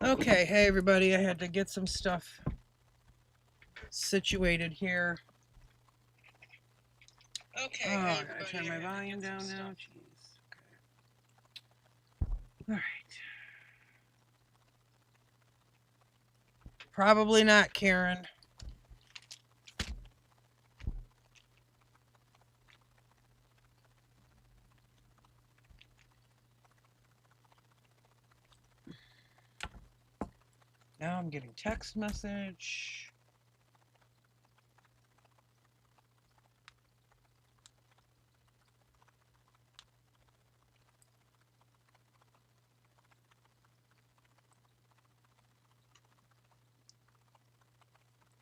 Okay, hey everybody, I had to get some stuff situated here. Okay, hey everybody, I turn my volume down now. Jeez. Okay. All right. Probably not, Karen. Now I'm getting text message.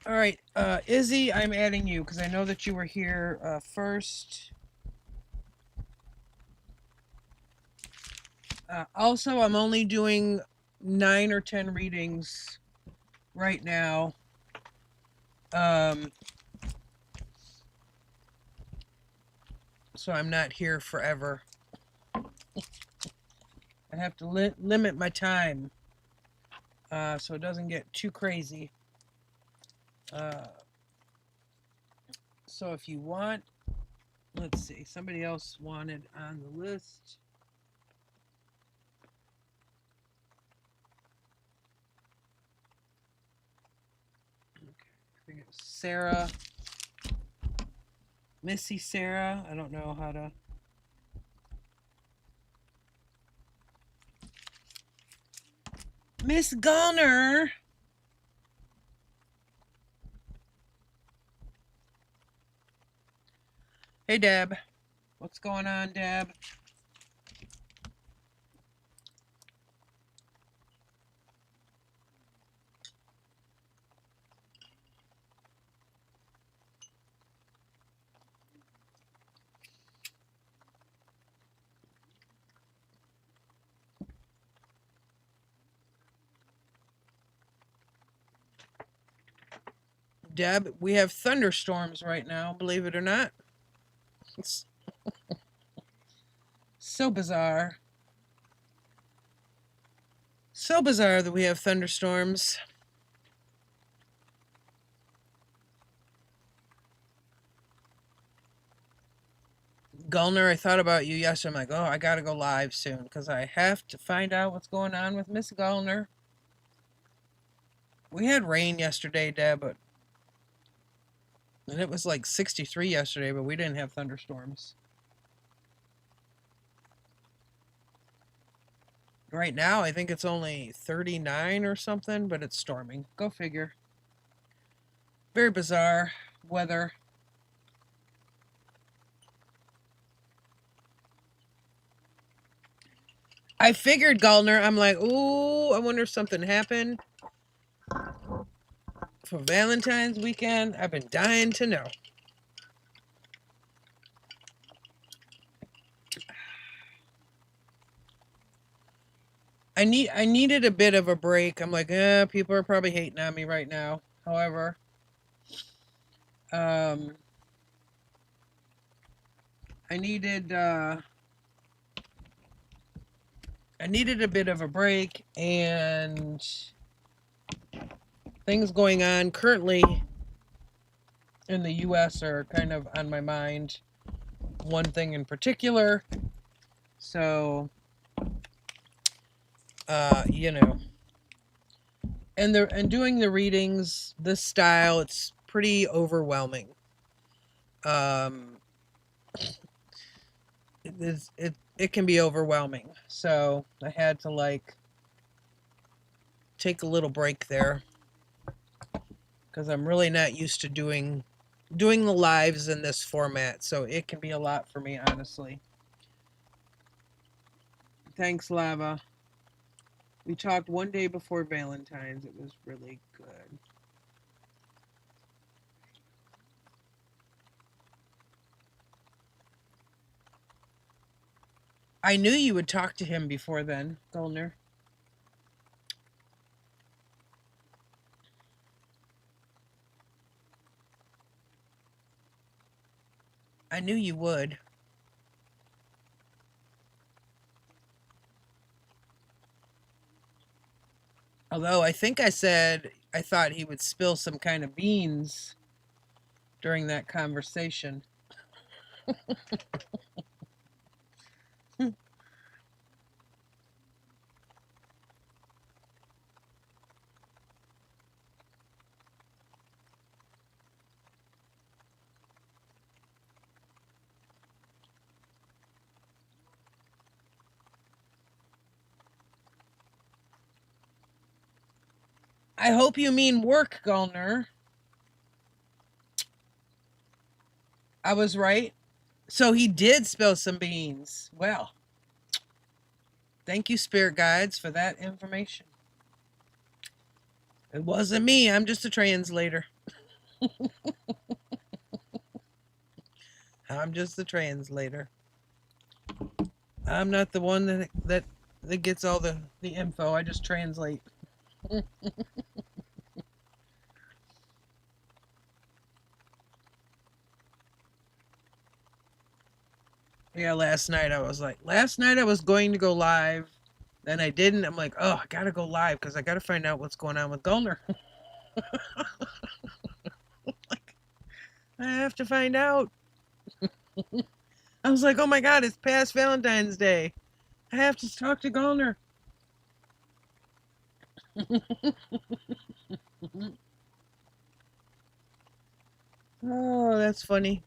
All right, Izzy, I'm adding you because I know that you were here first. Also, I'm only doing 9 or 10 readings right now. So I'm not here forever. I have to limit my time so it doesn't get too crazy. So if you want, let's see, somebody else wanted on the list. Okay, I think it was Sarah. Missy Sarah. I don't know how to. Miss Gunner. Hey, Deb. What's going on, Deb? Deb, we have thunderstorms right now, believe it or not. It's so bizarre. So bizarre that we have thunderstorms. Gulner, I thought about you yesterday. I'm like, oh, I gotta go live soon because I have to find out what's going on with Miss Gulner. We had rain yesterday, Deb, and it was like 63 yesterday, but we didn't have thunderstorms. Right now, I think it's only 39 or something, but it's storming. Go figure. Very bizarre weather. I figured, Gulner. I'm like, ooh, I wonder if something happened for Valentine's weekend. I've been dying to know. I needed a bit of a break. I'm like, people are probably hating on me right now. However, I needed a bit of a break, and things going on currently in the US are kind of on my mind. One thing in particular. So you know, and doing the readings, this style, it's pretty overwhelming. It can be overwhelming. So I had to like take a little break there because I'm really not used to doing the lives in this format. So it can be a lot for me, honestly. Thanks, Lava. We talked one day before Valentine's. It was really good. I knew you would talk to him before then, Gulner. I knew you would. Although I think I said I thought he would spill some kind of beans during that conversation. I hope you mean work, Gulner. I was right. So he did spill some beans. Well, thank you, spirit guides, for that information. It wasn't me. I'm just a translator. I'm just the translator. I'm not the one that gets all the info. I just translate. Yeah, last night I was going to go live. Then I didn't. I'm like, oh, I gotta go live because I gotta find out what's going on with Gulner. Like, I have to find out. I was like, oh my god, it's past Valentine's Day. I have to talk to Gulner. Oh, that's funny.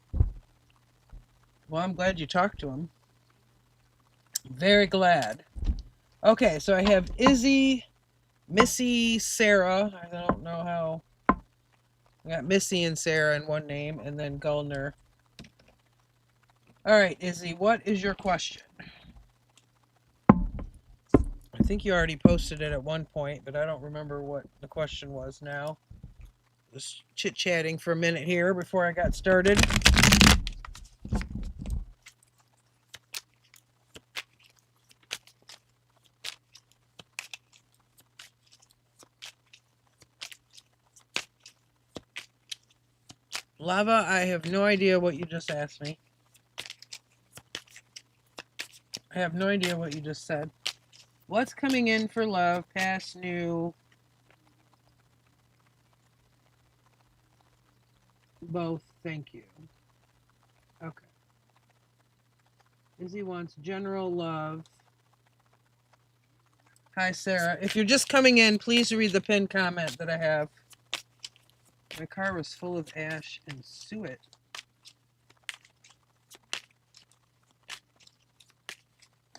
Well, I'm glad you talked to him. Very glad. Okay, so I have Izzy, Missy, Sarah. I don't know how. I got Missy and Sarah in one name, and then Gulner. All right, Izzy, what is your question? I think you already posted it at one point, but I don't remember what the question was now. Just chit-chatting for a minute here before I got started. Lava, I have no idea what you just asked me. I have no idea what you just said. What's coming in for love? Past, new, both. Thank you. Okay. Izzy wants general love. Hi, Sarah. If you're just coming in, please read the pinned comment that I have. My car was full of ash and suet.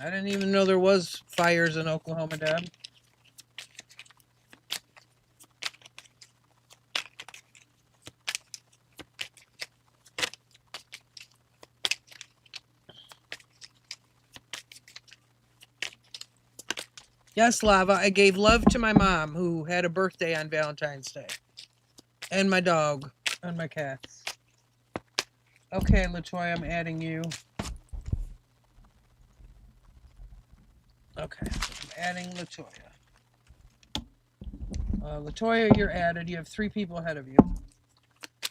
I didn't even know there was fires in Oklahoma, Deb. Yes, Lava, I gave love to my mom who had a birthday on Valentine's Day. And my dog and my cats. Okay, LaToya, I'm adding you. Okay, I'm adding LaToya. LaToya, you're added. You have 3 people ahead of you.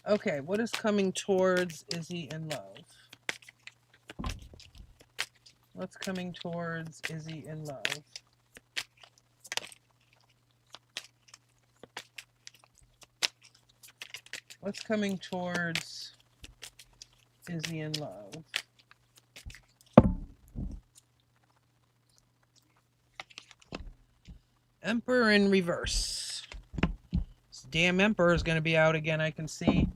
Okay, what is coming towards Izzy in love? What's coming towards Izzy in love? What's coming towards Izzy in love? Emperor in reverse. This damn Emperor is going to be out again, I can see.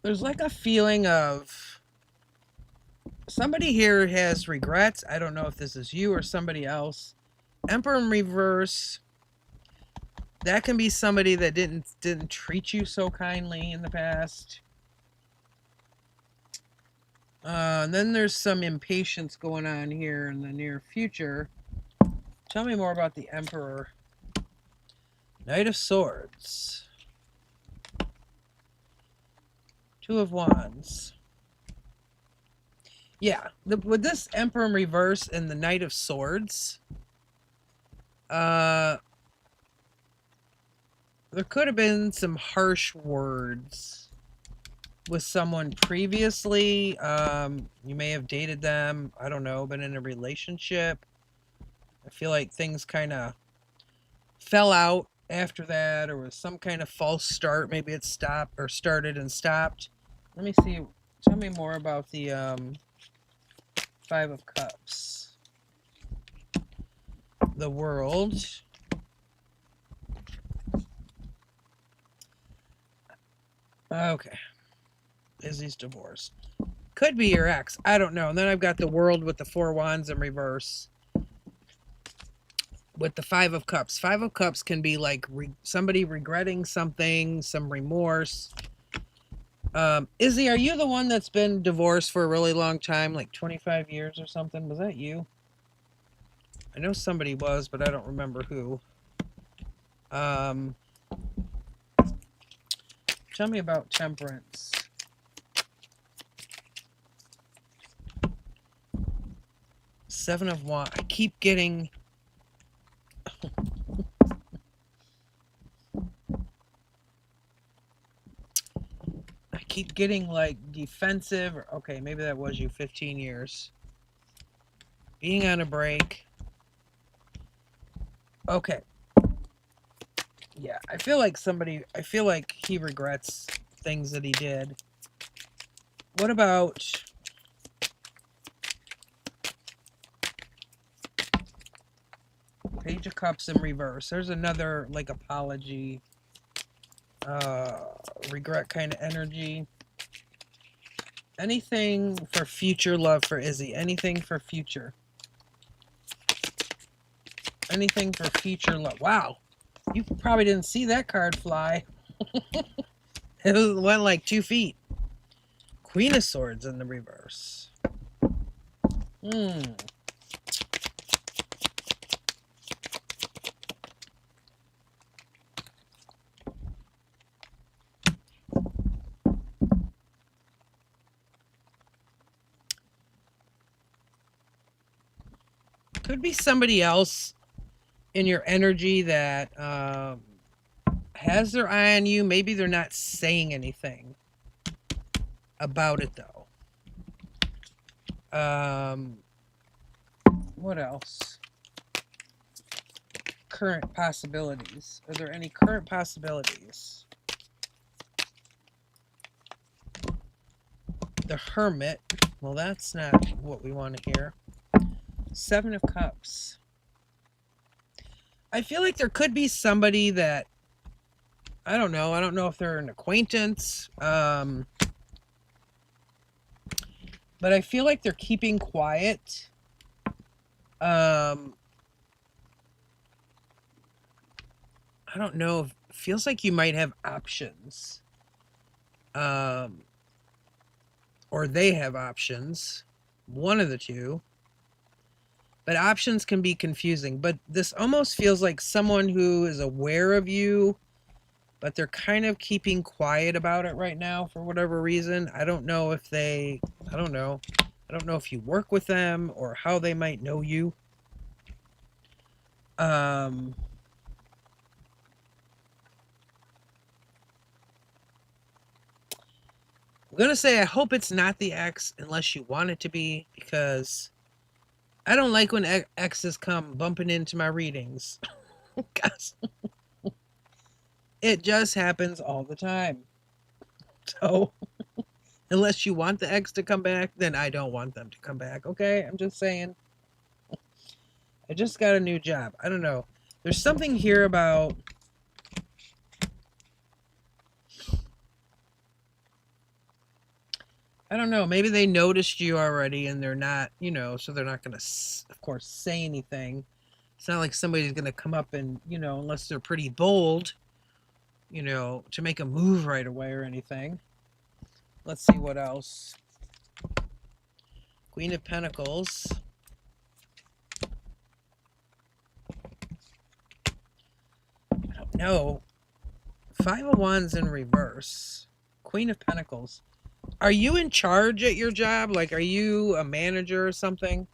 There's like a feeling of somebody here has regrets. I don't know if this is you or somebody else. Emperor in reverse. That can be somebody that didn't treat you so kindly in the past. And then there's some impatience going on here in the near future. Tell me more about the Emperor. Knight of Swords. 2 of Wands. Yeah, with this Emperor in reverse and the Knight of Swords, there could have been some harsh words with someone previously. You may have dated them. I don't know, been in a relationship. I feel like things kind of fell out after that, or was some kind of false start. Maybe it stopped or started and stopped. Let me see. Tell me more about the Five of Cups. The World. Okay. Izzy's divorced. Could be your ex. I don't know. And then I've got the World with the Four Wands in reverse. With the Five of Cups. Five of Cups can be like somebody regretting something, some remorse. Izzy, are you the one that's been divorced for a really long time, like 25 years or something? Was that you? I know somebody was, but I don't remember who. Tell me about Temperance. Seven of Wands. I keep getting... I keep getting like defensive. Okay, maybe that was you. 15 years. Being on a break. Okay. Yeah, I feel like he regrets things that he did. What about... Page of Cups in reverse. There's another like apology, regret kind of energy. Anything for future love for Izzy. Anything for future. Anything for future love. Wow. You probably didn't see that card fly. It went like 2 feet. Queen of Swords in the reverse. Could be somebody else in your energy that has their eye on you. Maybe they're not saying anything about it though. What else? Current possibilities. Are there any current possibilities? The Hermit. Well, that's not what we want to hear. Seven of Cups. I feel like there could be somebody that, I don't know. I don't know if they're an acquaintance. But I feel like they're keeping quiet. I don't know. It feels like you might have options. Or they have options. One of the two. But options can be confusing. But this almost feels like someone who is aware of you, but they're kind of keeping quiet about it right now for whatever reason. I don't know if they... I don't know. I don't know if you work with them or how they might know you. I'm going to say I hope it's not the ex unless you want it to be, because I don't like when exes come bumping into my readings. It just happens all the time. So, unless you want the ex to come back, then I don't want them to come back. Okay? I'm just saying. I just got a new job. I don't know. There's something here about... I don't know. Maybe they noticed you already and they're not, so they're not going to, of course, say anything. It's not like somebody's going to come up and, unless they're pretty bold, to make a move right away or anything. Let's see what else. Queen of Pentacles. I don't know. Five of Wands in reverse. Queen of Pentacles. Are you in charge at your job? Like, are you a manager or something?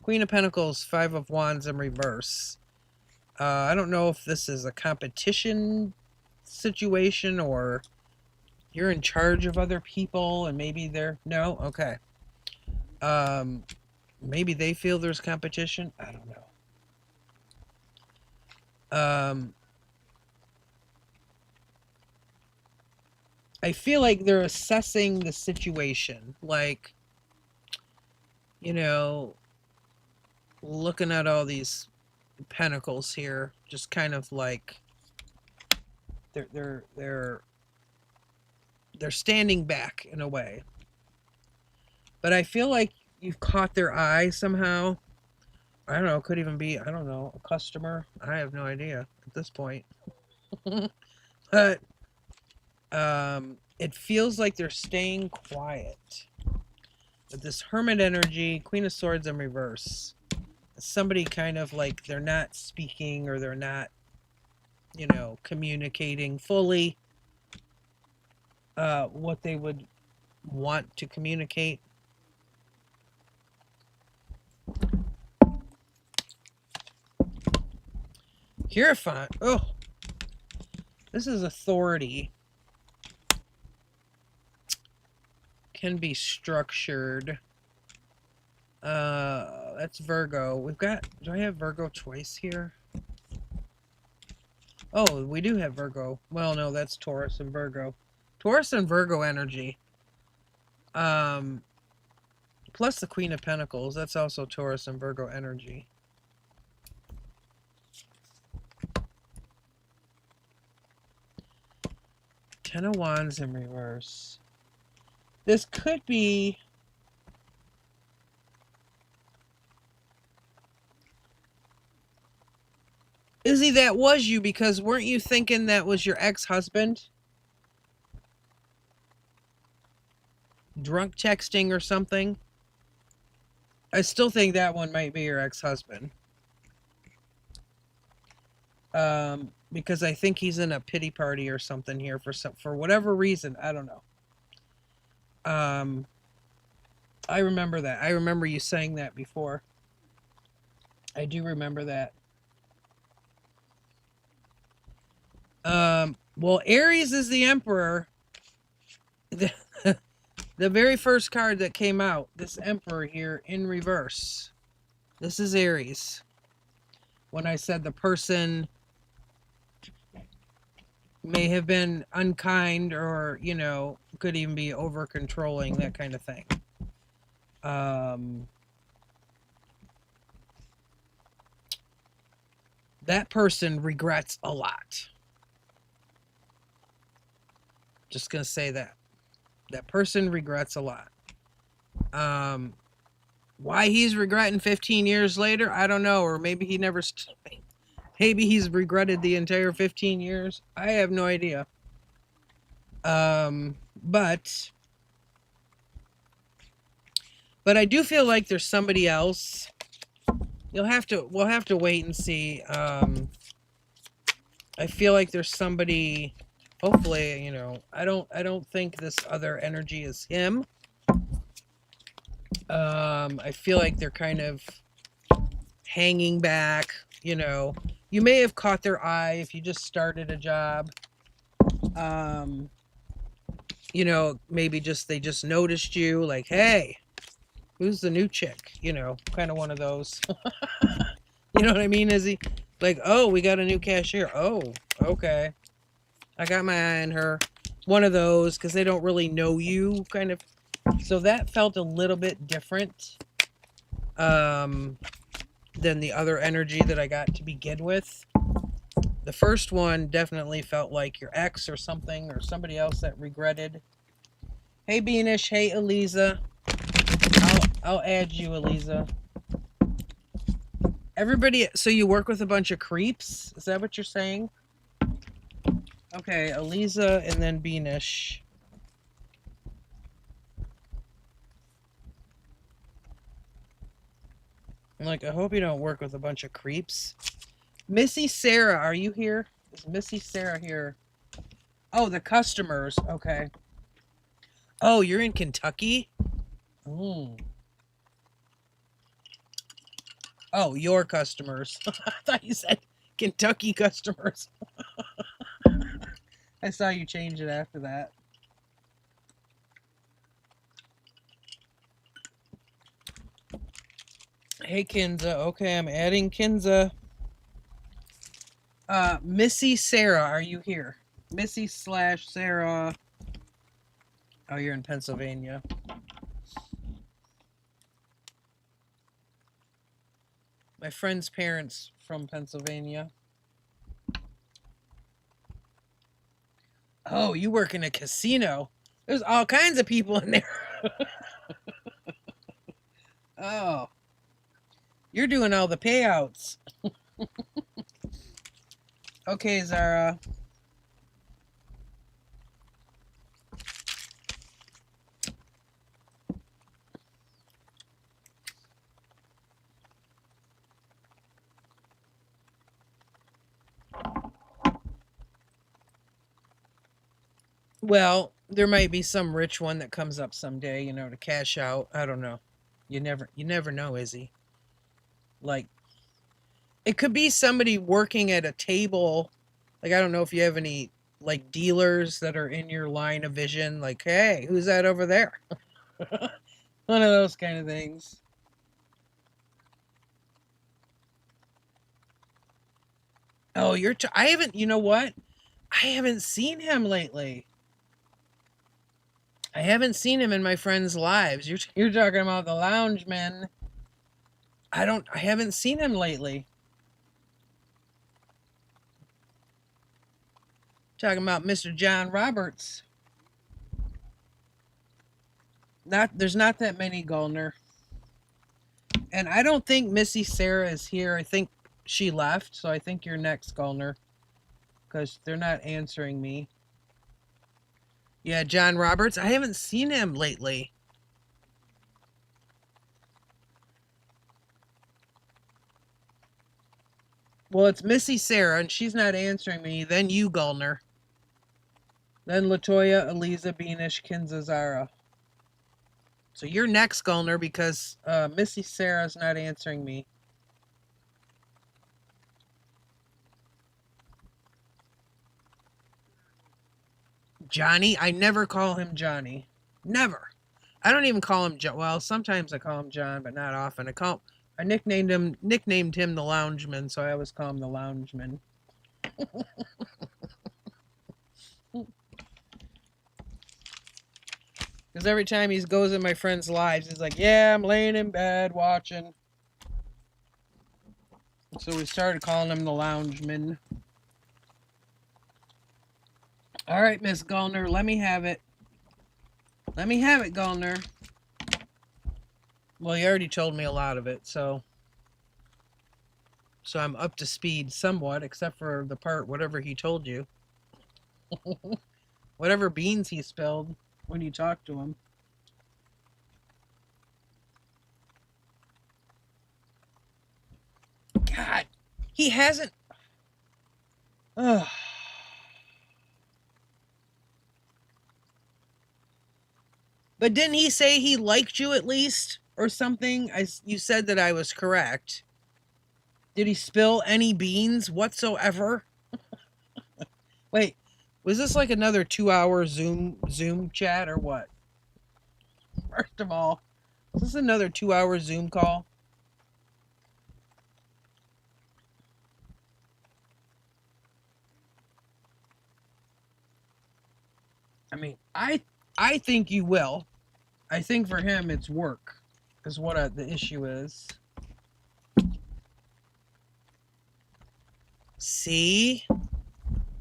Queen of Pentacles, Five of Wands in reverse. I don't know if this is a competition situation or you're in charge of other people and maybe they're... No? Okay. Maybe they feel there's competition. I don't know. I feel like they're assessing the situation. Like, you know, looking at all these pentacles here, just kind of like they're standing back in a way. But I feel like you've caught their eye somehow. I don't know, it could even be, I don't know, a customer. I have no idea at this point. But it feels like they're staying quiet. With this Hermit energy, Queen of Swords in reverse. Somebody kind of like they're not speaking or they're not, you know, communicating fully what they would want to communicate. Hierophant. Oh, this is authority. Can be structured. That's Virgo. We've got... Do I have Virgo twice here? Oh, we do have Virgo. Well, no, that's Taurus and Virgo. Taurus and Virgo energy. Plus the Queen of Pentacles. That's also Taurus and Virgo energy. Ten of Wands in reverse. This could be... Izzy, that was you, because weren't you thinking that was your ex-husband? Drunk texting or something? I still think that one might be your ex-husband. Because I think he's in a pity party or something here for whatever reason. I don't know. I remember that. I remember you saying that before. I do remember that. Well, Aries is the Emperor. The very first card that came out, this Emperor here in reverse. This is Aries. When I said the person may have been unkind or, you know, could even be over controlling, that kind of thing. That person regrets a lot. Just gonna say that. That person regrets a lot. Why he's regretting 15 years later, I don't know. Or maybe he never... Maybe he's regretted the entire 15 years. I have no idea. But I do feel like there's somebody else. We'll have to wait and see. I feel like there's somebody... Hopefully, you know, I don't think this other energy is him. I feel like they're kind of hanging back, you know. You may have caught their eye if you just started a job. You know, maybe they just noticed you, like, hey, who's the new chick? You know, kind of one of those. You know what I mean? Is he like, oh, we got a new cashier. Oh, okay. I got my eye on her. One of those, because they don't really know you, kind of. So that felt a little bit different than the other energy that I got to begin with. The first one definitely felt like your ex or something, or somebody else that regretted. Hey, Beanish. Hey, Eliza. I'll add you, Eliza. Everybody, so you work with a bunch of creeps? Is that what you're saying? Okay, Eliza and then Beanish. I'm like, I hope you don't work with a bunch of creeps. Missy Sarah, are you here? Is Missy Sarah here? Oh, the customers. Okay. Oh, you're in Kentucky? Mm. Oh, your customers. I thought you said Kentucky customers. I saw you change it after that. Hey, Kinza. Okay, I'm adding Kinza. Missy Sarah, are you here? Missy / Sarah. Oh, you're in Pennsylvania. My friend's parents from Pennsylvania. Oh, you work in a casino. There's all kinds of people in there. Oh, you're doing all the payouts. Okay, Zara. Well, there might be some rich one that comes up someday, you know, to cash out. I don't know. You never know, Izzy. Like, it could be somebody working at a table. Like, I don't know if you have any like dealers that are in your line of vision. Like, hey, who's that over there? One of those kind of things. Oh, I haven't. You know what? I haven't seen him lately. I haven't seen him in my friends' lives. You're talking about the lounge man. I haven't seen him lately. Talking about Mr. John Roberts. There's not that many, Gulner. And I don't think Missy Sarah is here. I think she left, so I think you're next, Gulner. Because they're not answering me. Yeah, John Roberts. I haven't seen him lately. Well, it's Missy Sarah, and she's not answering me. Then you, Gulner. Then Latoya, Eliza, Beanish, Kinza, Zara. So you're next, Gulner, because Missy Sarah's not answering me. Johnny? I never call him Johnny. Never. I don't even call him John. Well, sometimes I call him John, but not often. I nicknamed him the Loungeman, so I always call him the Loungeman. Because every time he goes in my friends' lives, he's like, yeah, I'm laying in bed watching. So we started calling him the Loungeman. All right, Miss Gulner, let me have it. Let me have it, Gulner. Well, you already told me a lot of it, so I'm up to speed somewhat, except for the part, whatever he told you. Whatever beans he spilled when you talked to him. God, he hasn't. Ugh. But didn't he say he liked you at least or something? You said that I was correct. Did he spill any beans whatsoever? Wait, was this like another 2-hour Zoom chat or what? First of all, is this another 2-hour Zoom call? I mean, I think you will. I think for him it's work is what the issue is. See?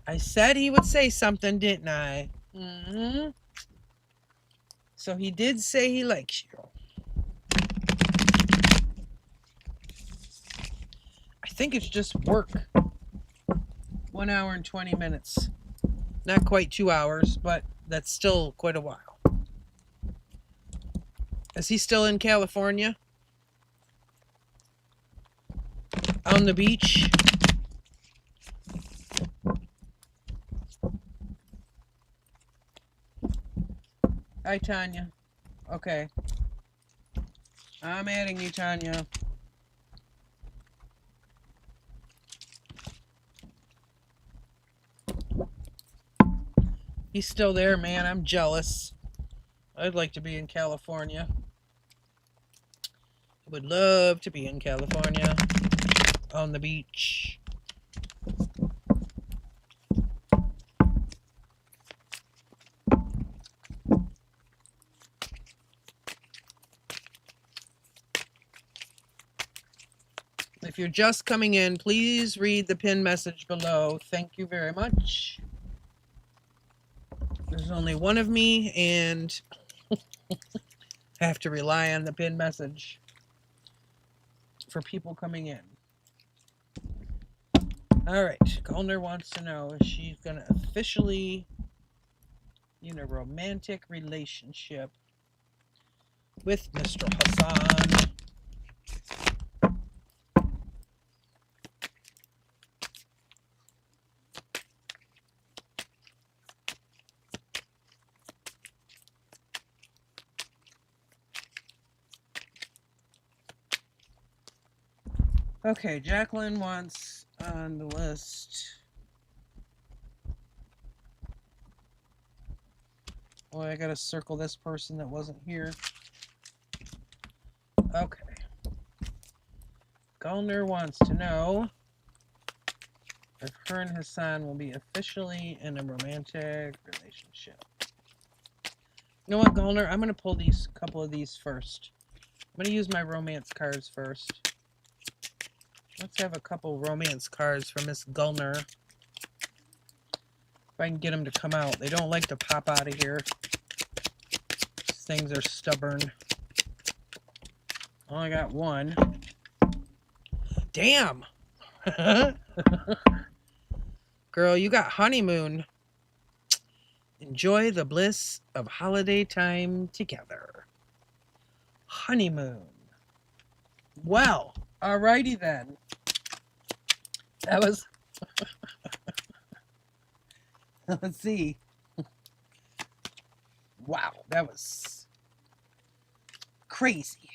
I said he would say something, didn't I? Mm-hmm. So he did say he likes you. I think it's just work. 1 hour and 20 minutes. Not quite 2 hours, but that's still quite a while. Is he still in California? On the beach? Hi, Tanya. Okay. I'm adding you, Tanya. He's still there, man. I'm jealous. I'd like to be in California. I would love to be in California on the beach. If you're just coming in, please read the pinned message below. Thank you very much. There's only one of me, and I have to rely on the pinned message for people coming in. All right, Gulner wants to know if she's going to officially be in a romantic relationship with Mr. Hassan. Okay, Jacqueline wants on the list. Oh, I gotta circle this person that wasn't here. Okay. Gulner wants to know if her and Hassan will be officially in a romantic relationship. You know what, Gulner? I'm gonna pull these couple of these first. I'm gonna use my romance cards first. Let's have a couple romance cards for Miss Gulner. If I can get them to come out. They don't like to pop out of here. These things are stubborn. Only got one. Damn! Girl, you got honeymoon. Enjoy the bliss of holiday time together. Honeymoon. Well, alrighty then. That was... Let's see. Wow, that was crazy.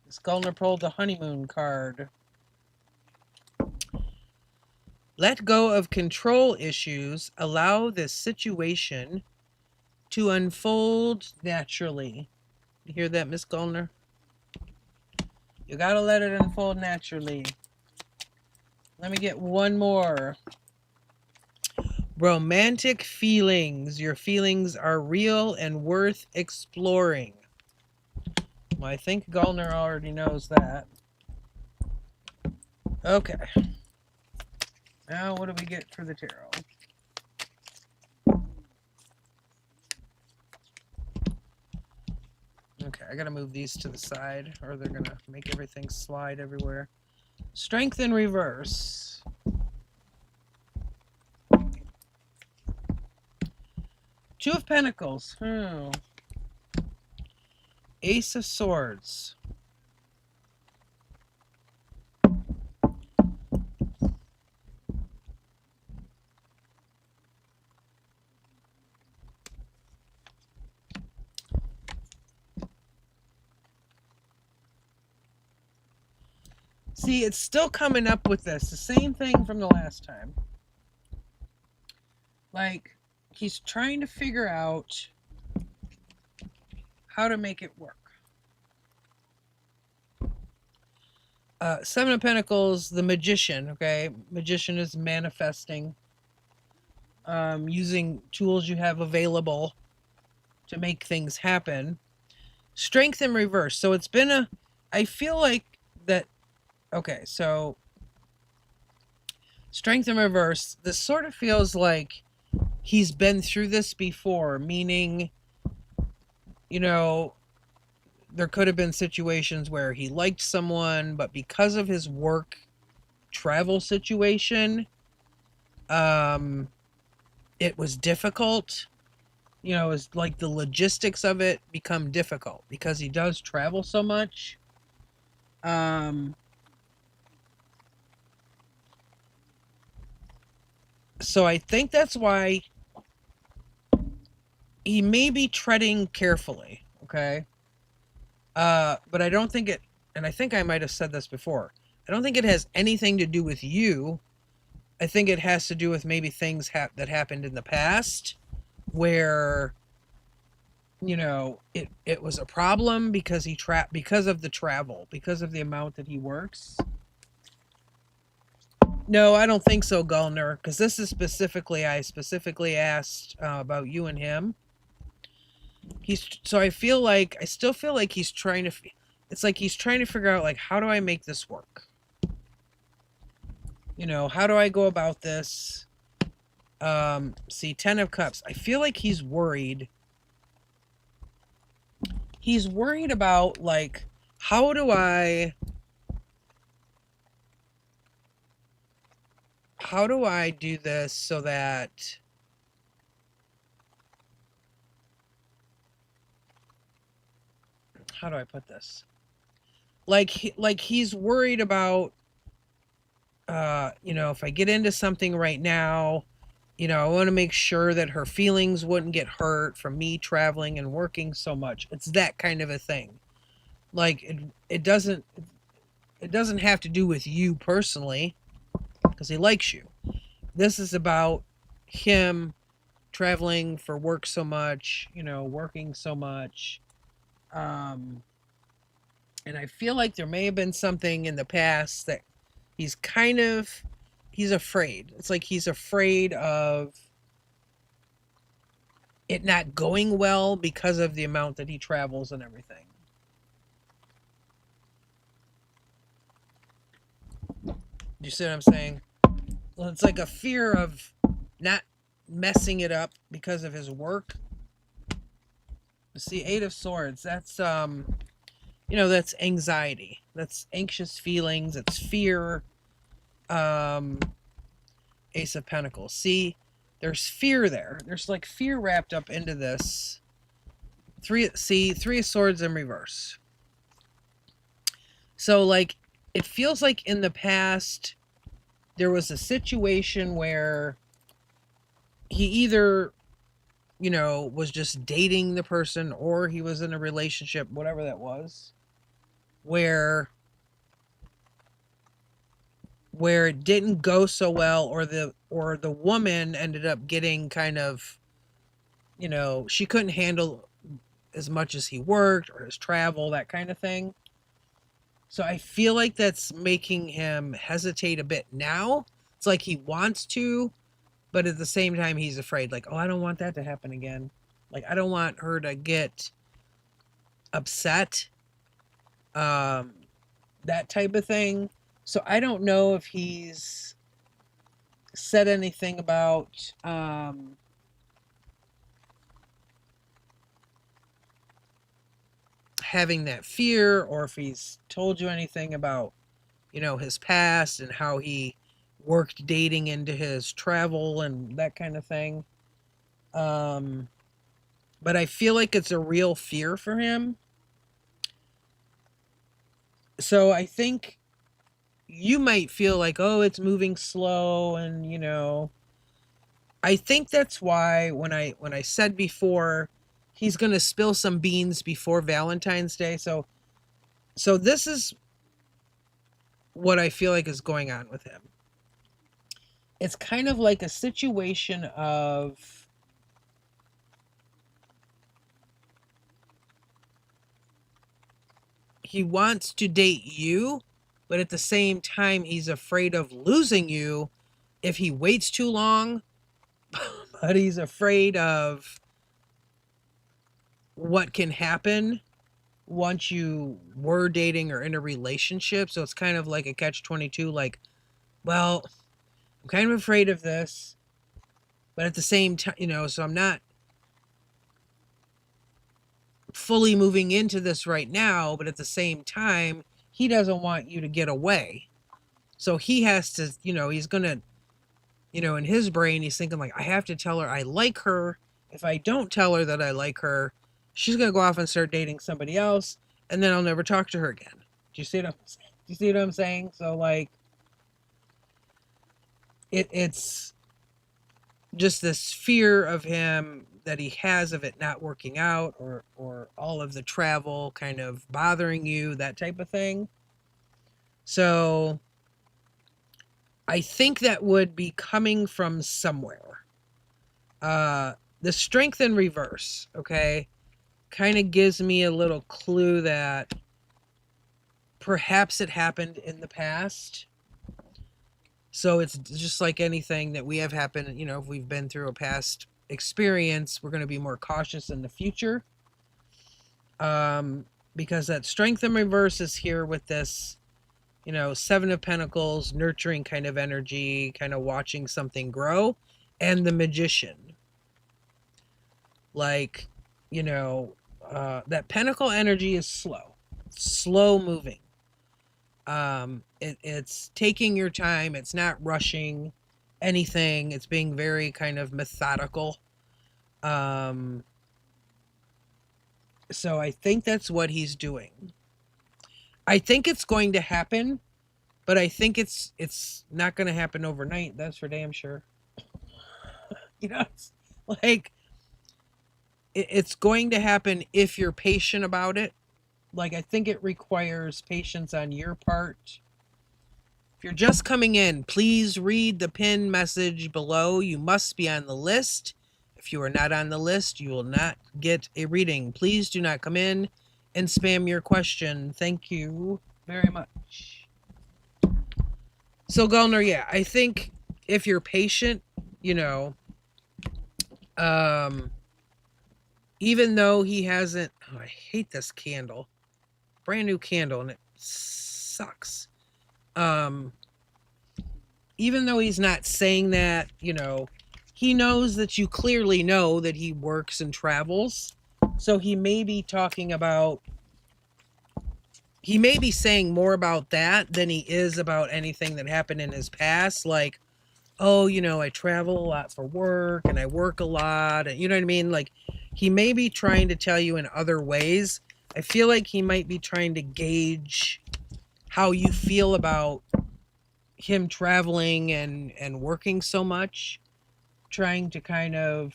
Miss Gulner pulled the honeymoon card. Let go of control issues. Allow this situation to unfold naturally. You hear that, Miss Gulner? You gotta let it unfold naturally. Let me get one more. Romantic feelings. Your feelings are real and worth exploring. Well, I think Gulner already knows that. Okay. Now, what do we get for the tarot? Okay, I gotta move these to the side, or they're gonna make everything slide everywhere. Strength in reverse. Two of Pentacles. Ace of Swords. See, it's still coming up with this. The same thing from the last time. Like, he's trying to figure out how to make it work. Seven of Pentacles, the Magician, okay? Magician is manifesting. Using tools you have available to make things happen. Strength in reverse. So it's been a... I feel like that... Okay, so... Strength in reverse. This sort of feels like he's been through this before, meaning, you know, there could have been situations where he liked someone, but because of his work travel situation, it was difficult. You know, it's like the logistics of it become difficult because he does travel so much. So I think that's why he may be treading carefully, okay? But I don't think it, and I think I might have said this before, I don't think it has anything to do with you. I think it has to do with maybe things that happened in the past where, it was a problem because because of the travel, because of the amount that he works. No, I don't think so, Gulner, because this is I specifically asked about you and him. I still feel like he's trying to, it's like he's trying to figure out, like, how do I make this work? How do I go about this? See, 10 of Cups. I feel like he's worried. He's worried about, like, how do I do this so that how do I put this? Like he's worried about if I get into something right now, I want to make sure that her feelings wouldn't get hurt from me traveling and working so much. It's that kind of a thing. Like it doesn't have to do with you personally because he likes you. This is about him traveling for work so much, working so much. And I feel like there may have been something in the past that he's afraid. It's like he's afraid of it not going well because of the amount that he travels and everything. You see what I'm saying? Well, it's like a fear of not messing it up because of his work. See, 8 of Swords, that's that's anxiety. That's anxious feelings, it's fear. Ace of Pentacles. See, there's fear there. There's like fear wrapped up into this. 3 of Swords in reverse. So like it feels like in the past there was a situation where he either was just dating the person or he was in a relationship, whatever that was, where it didn't go so well, or the woman ended up getting kind of, she couldn't handle as much as he worked or his travel, that kind of thing. So I feel like that's making him hesitate a bit now. It's like he wants to, but at the same time he's afraid, like, oh, I don't want that to happen again. Like, I don't want her to get upset. That type of thing. So I don't know if he's said anything about having that fear, or if he's told you anything about, his past and how he worked dating into his travel and that kind of thing. But I feel like it's a real fear for him. So I think you might feel like, oh, it's moving slow, and I think that's why when I said before he's going to spill some beans before Valentine's Day. So this is what I feel like is going on with him. It's kind of like a situation of he wants to date you, but at the same time he's afraid of losing you if he waits too long. But he's afraid of what can happen once you were dating or in a relationship. So it's kind of like a catch-22, like, well, I'm kind of afraid of this, but at the same time, so I'm not fully moving into this right now, but at the same time, he doesn't want you to get away. So he has to, he's going to, in his brain, he's thinking, like, I have to tell her I like her. If I don't tell her that I like her, she's going to go off and start dating somebody else, and then I'll never talk to her again. Do you see what I'm saying? So, like, it's just this fear of him that he has of it not working out, or all of the travel kind of bothering you, that type of thing. So I think that would be coming from somewhere. The strength in reverse, okay, kind of gives me a little clue that perhaps it happened in the past. So it's just like anything that we have happened, you know, if we've been through a past experience, we're going to be more cautious in the future. Because that strength in reverse is here with this, you know, Seven of Pentacles, nurturing kind of energy, kind of watching something grow, and the Magician. Like, you know, that Pentacle energy is slow moving. It's taking your time. It's not rushing anything. It's being very kind of methodical. So I think that's what he's doing. I think it's going to happen, but I think it's not going to happen overnight. That's for damn sure. You know, it's like it's going to happen if you're patient about it. Like, I think it requires patience on your part. If you're just coming in, please read the pinned message below. You must be on the list. If you are not on the list, you will not get a reading. Please do not come in and spam your question. Thank you very much. So, Gulner, yeah, I think if you're patient, you know, even though he hasn't, oh, I hate this candle, brand new candle, and it sucks. Even though he's not saying that, you know, he knows that you clearly know that he works and travels. So he may be talking about, he may be saying more about that than he is about anything that happened in his past. Like, oh, you know, I travel a lot for work and I work a lot. And you know what I mean? Like, he may be trying to tell you in other ways. I feel like he might be trying to gauge how you feel about him traveling and working so much, trying to kind of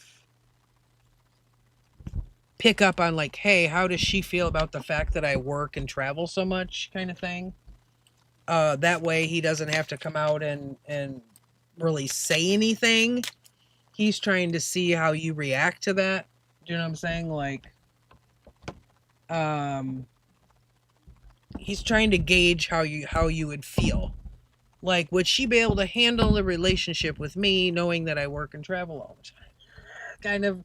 pick up on like, hey, how does she feel about the fact that I work and travel so much, kind of thing. That way he doesn't have to come out and really say anything. He's trying to see how you react to that. Do you know what I'm saying? Like, he's trying to gauge how you would feel. Like, would she be able to handle the relationship with me knowing that I work and travel all the time? Kind of,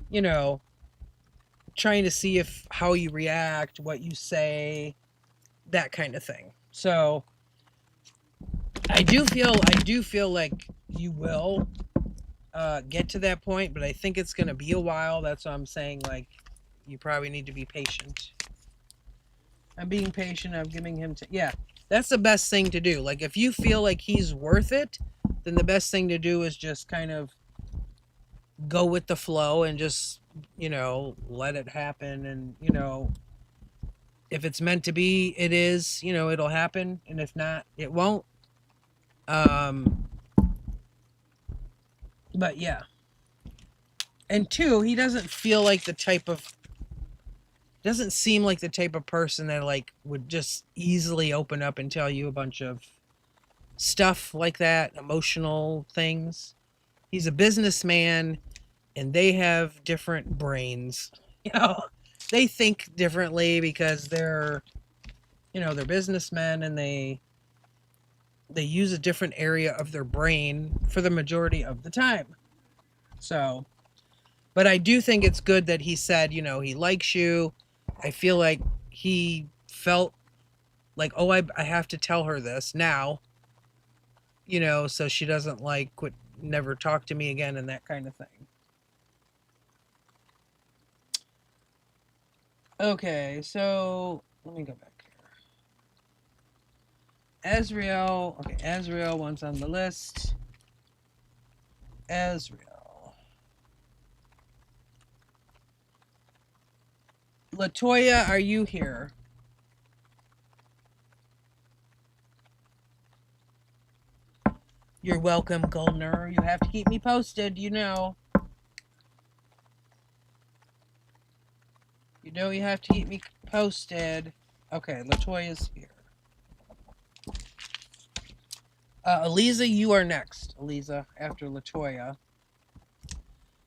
you know, trying to see if how you react, what you say, that kind of thing. So I do feel like you will get to that point, but I think it's going to be a while. That's what I'm saying. Like, you probably need to be patient. I'm being patient. I'm giving him yeah, that's the best thing to do. Like, if you feel like he's worth it, then the best thing to do is just kind of go with the flow and just, you know, let it happen. And, you know, if it's meant to be, it is, you know, it'll happen. And if not, it won't. But yeah. And two, he doesn't feel like the type of, doesn't seem like the type of person that like would just easily open up and tell you a bunch of stuff like that, emotional things. He's a businessman and they have different brains. You know, they think differently because they're, you know, they're businessmen and they use a different area of their brain for the majority of the time. So, but I do think it's good that he said, you know, he likes you. I feel like he felt like, oh, I have to tell her this now, you know, so she doesn't like never talk to me again and that kind of thing. Okay, so let me go back here. Azrael. Okay, Azrael once on the list. Azrael. Latoya, are you here? You're welcome, Goldner. You have to keep me posted, you know. know you have to keep me posted. Okay, Latoya's here. Eliza, you are next. Eliza, after Latoya.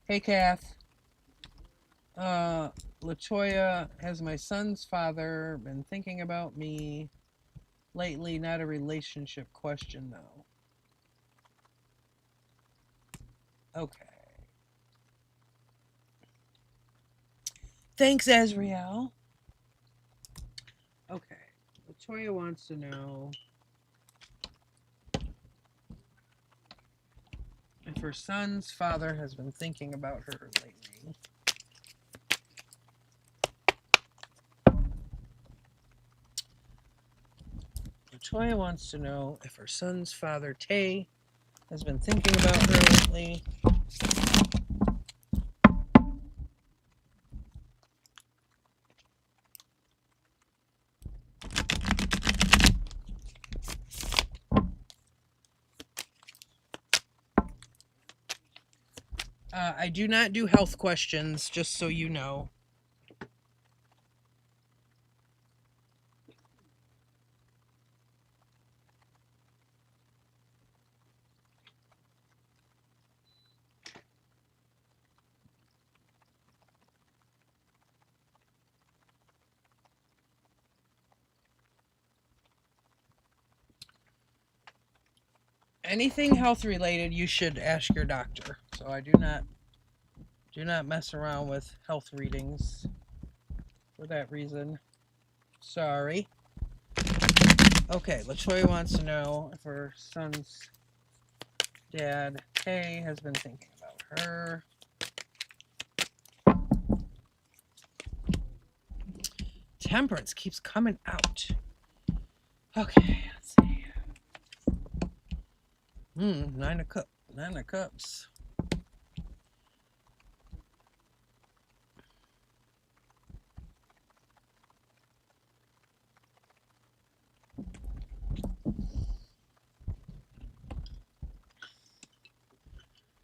Hey, Kath. Latoya, has my son's father been thinking about me lately? Not a relationship question, though. Okay. Thanks, Azriel. Okay. Latoya wants to know if her son's father has been thinking about her lately. Latoya wants to know if her son's father, Tay, has been thinking about her lately. I do not do health questions, just so you know. Anything health related, you should ask your doctor. So I do not mess around with health readings for that reason. Sorry. Okay, Latoya wants to know if her son's dad, Tay, has been thinking about her. Temperance keeps coming out. Okay, let's see. Nine of Cups.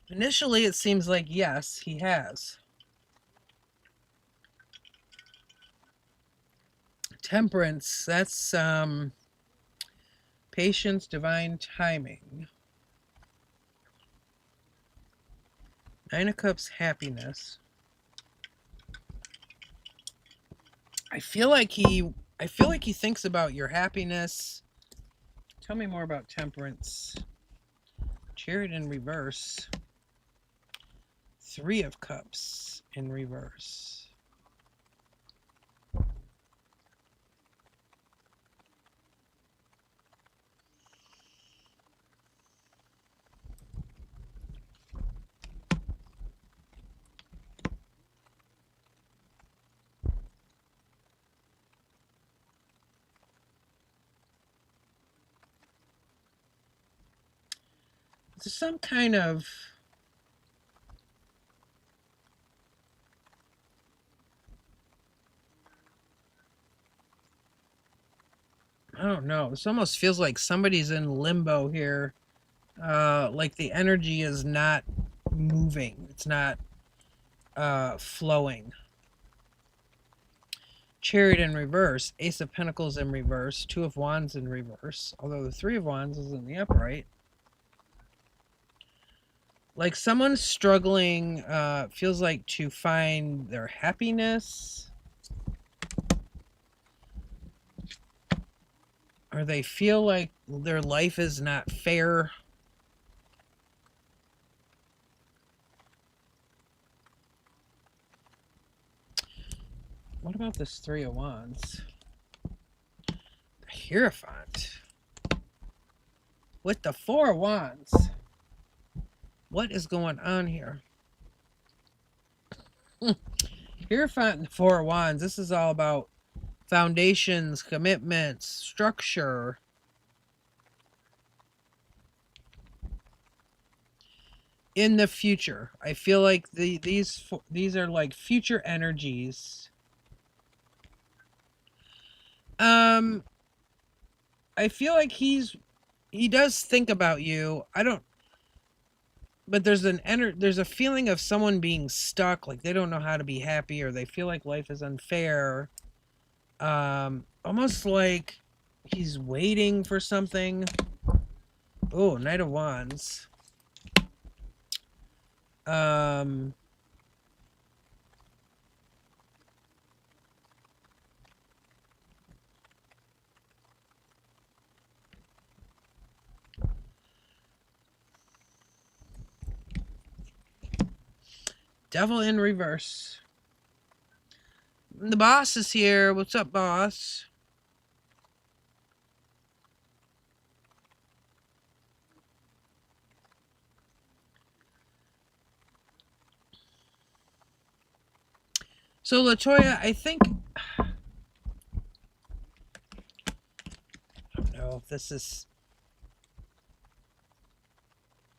Initially, it seems like yes, he has. Temperance, that's patience, divine timing. Nine of Cups, happiness. I feel like he thinks about your happiness. Tell me more about Temperance. Chariot in reverse. Three of Cups in reverse. There's some kind of I don't know. This almost feels like somebody's in limbo here. Like the energy is not moving. It's not flowing. Chariot in reverse. Ace of Pentacles in reverse. Two of Wands in reverse. Although the Three of Wands is in the upright. Like someone's struggling, feels like, to find their happiness. Or they feel like their life is not fair. What about this Three of Wands? The Hierophant. With the Four of Wands. What is going on here? Hierophant and the Four of Wands. This is all about foundations, commitments, structure. In the future, I feel like these are like future energies. I feel like he does think about you. but there's a feeling of someone being stuck, like they don't know how to be happy, or they feel like life is unfair. Almost like he's waiting for something. Oh, Knight of Wands. Um, Devil in reverse. The boss is here. What's up, boss? So, LaToya, I think... I don't know if this is...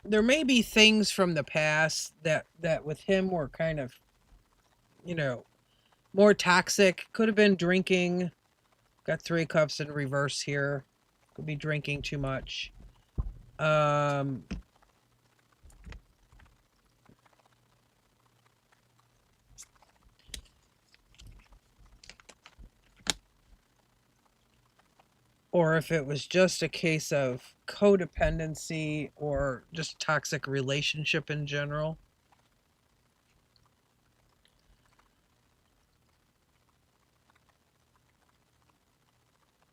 There may be things from the past that with him were kind of, you know, more toxic. Could have been drinking. Got 3 cups in reverse here. Could be drinking too much. Or if it was just a case of codependency or just toxic relationship in general.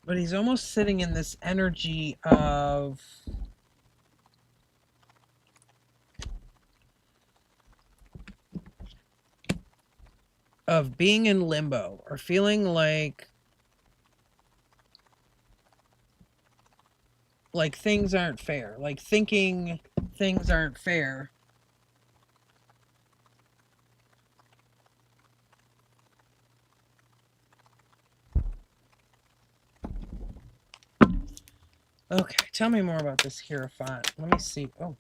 But he's almost sitting in this energy of being in limbo, or feeling like things aren't fair, like thinking things aren't fair. Okay, tell me more about this Hierophant. Let me see. Oh.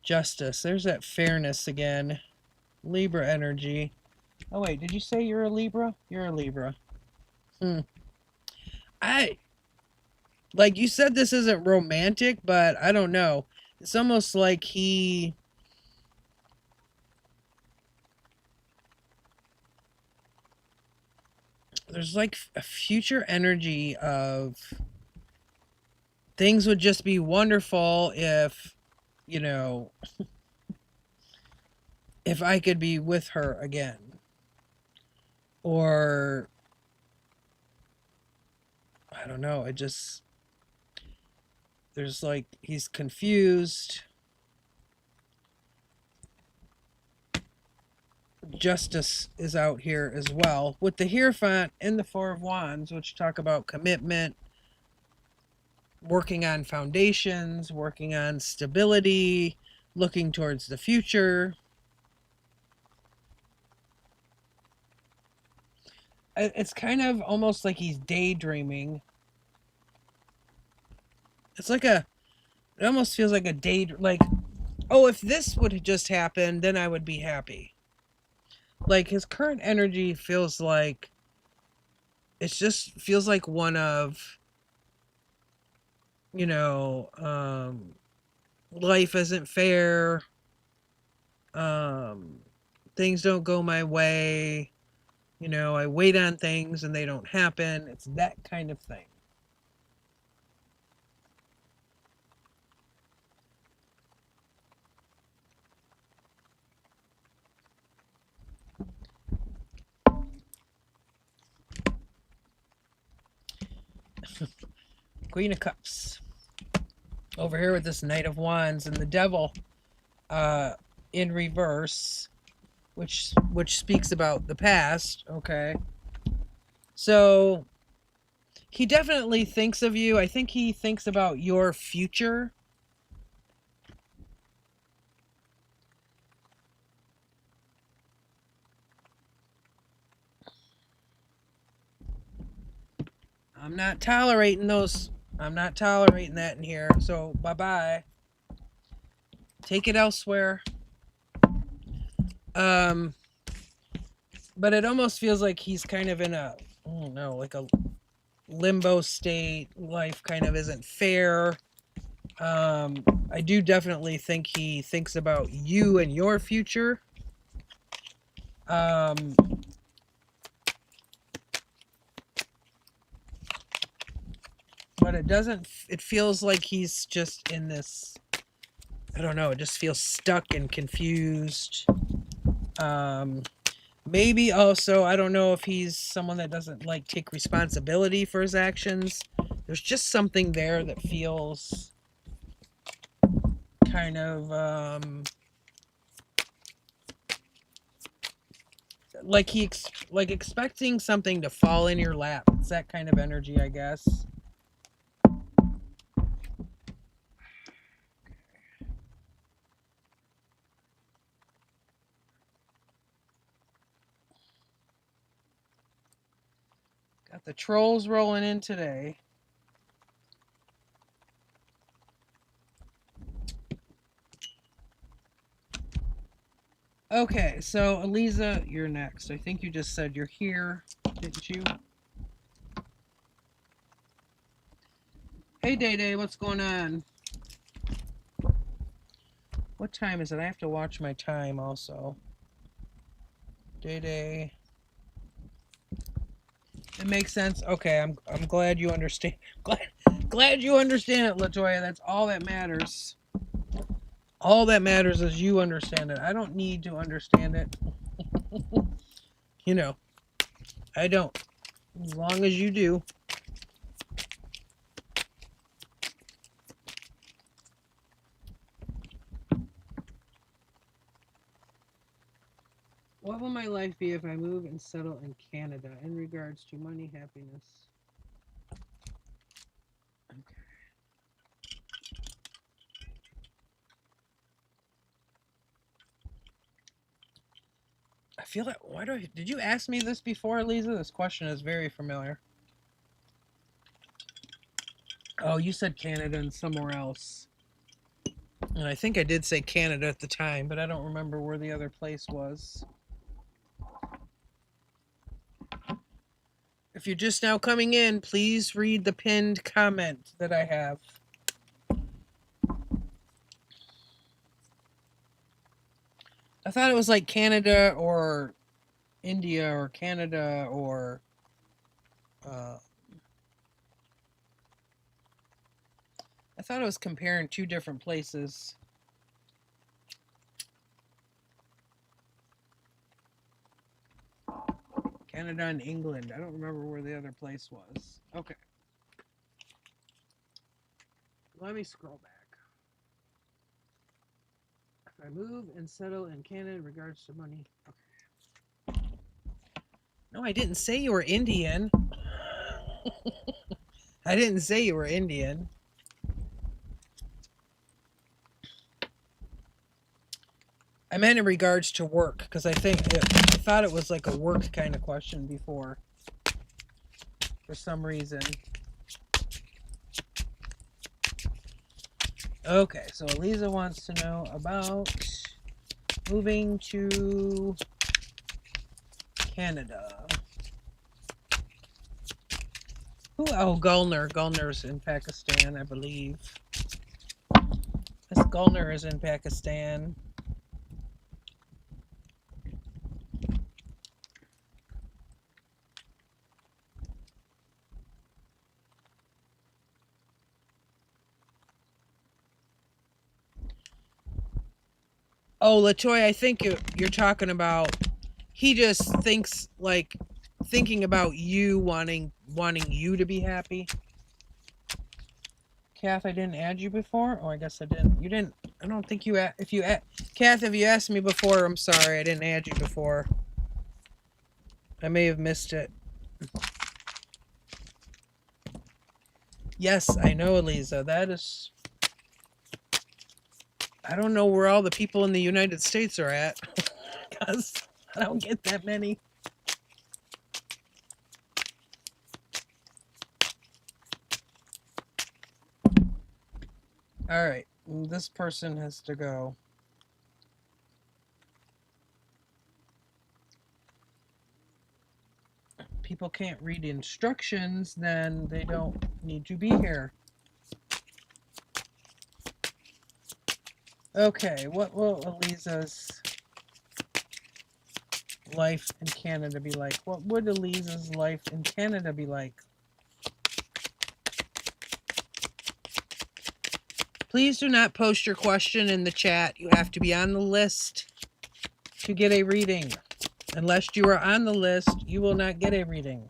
Justice. There's that fairness again. Libra energy. Oh, wait, did you say you're a Libra? You're a Libra. I... Like you said, this isn't romantic, but I don't know. It's almost like there's like a future energy of things would just be wonderful if, you know, if I could be with her again. Or, I don't know, it just, there's like, he's confused. Justice is out here as well, with the Hierophant and the Four of Wands, which talk about commitment, working on foundations, working on stability, looking towards the future. It's kind of almost like he's daydreaming. It's like it almost feels like a day, like, oh, if this would have just happened, then I would be happy. Like his current energy feels like, it just feels like one of, you know, life isn't fair. Things don't go my way. You know, I wait on things and they don't happen. It's that kind of thing. Queen of Cups. Over here with this Knight of Wands and the Devil in reverse, which speaks about the past, okay? So he definitely thinks of you. I think he thinks about your future. I'm not tolerating those I'm not tolerating that in here. So bye-bye. Take it elsewhere. But it almost feels like he's kind of in a, I don't know, like a limbo state. Life kind of isn't fair. I do definitely think he thinks about you and your future. But it doesn't, it feels like he's just in this, I don't know, it just feels stuck and confused. Maybe also, I don't know if he's someone that doesn't like take responsibility for his actions. There's just something there that feels kind of like like expecting something to fall in your lap. It's that kind of energy, I guess. Got the trolls rolling in today. Okay, so Eliza, you're next. I think you just said you're here, didn't you? Hey, Day Day, what's going on? What time is it? I have to watch my time also. Day Day. It makes sense. Okay, I'm glad you understand. Glad you understand it, Latoya. That's all that matters. All that matters is you understand it. I don't need to understand it. You know, I don't. As long as you do. What will my life be if I move and settle in Canada in regards to money, happiness? Okay. I feel like, did you ask me this before, Lisa? This question is very familiar. Oh, you said Canada and somewhere else. And I think I did say Canada at the time, but I don't remember where the other place was. If you're just now coming in, please read the pinned comment that I have. I thought it was like Canada or India or Canada or I thought it was comparing two different places. Canada and England. I don't remember where the other place was. Okay. Let me scroll back. If I move and settle in Canada in regards to money. Okay. No, I didn't say you were Indian. I didn't say you were Indian. I meant in regards to work, because I thought it was like a work kind of question before. For some reason. Okay, so Eliza wants to know about moving to Canada. Who? Oh, Gulner. Gulner's in Pakistan, I believe. Miss Gulner is in Pakistan. Oh, Latoya, I think you're talking about. He just thinks like thinking about you wanting you to be happy. Kath, I didn't add you before. Oh, I guess I didn't. You didn't. I don't think you. Kath, if you asked me before, I'm sorry, I didn't add you before. I may have missed it. Yes, I know, Eliza. That is. I don't know where all the people in the United States are at, because I don't get that many. All right, this person has to go. People can't read instructions, then they don't need to be here. Okay, what will Eliza's life in Canada be like? What would Eliza's life in Canada be like? Please do not post your question in the chat. You have to be on the list to get a reading. Unless you are on the list, you will not get a reading.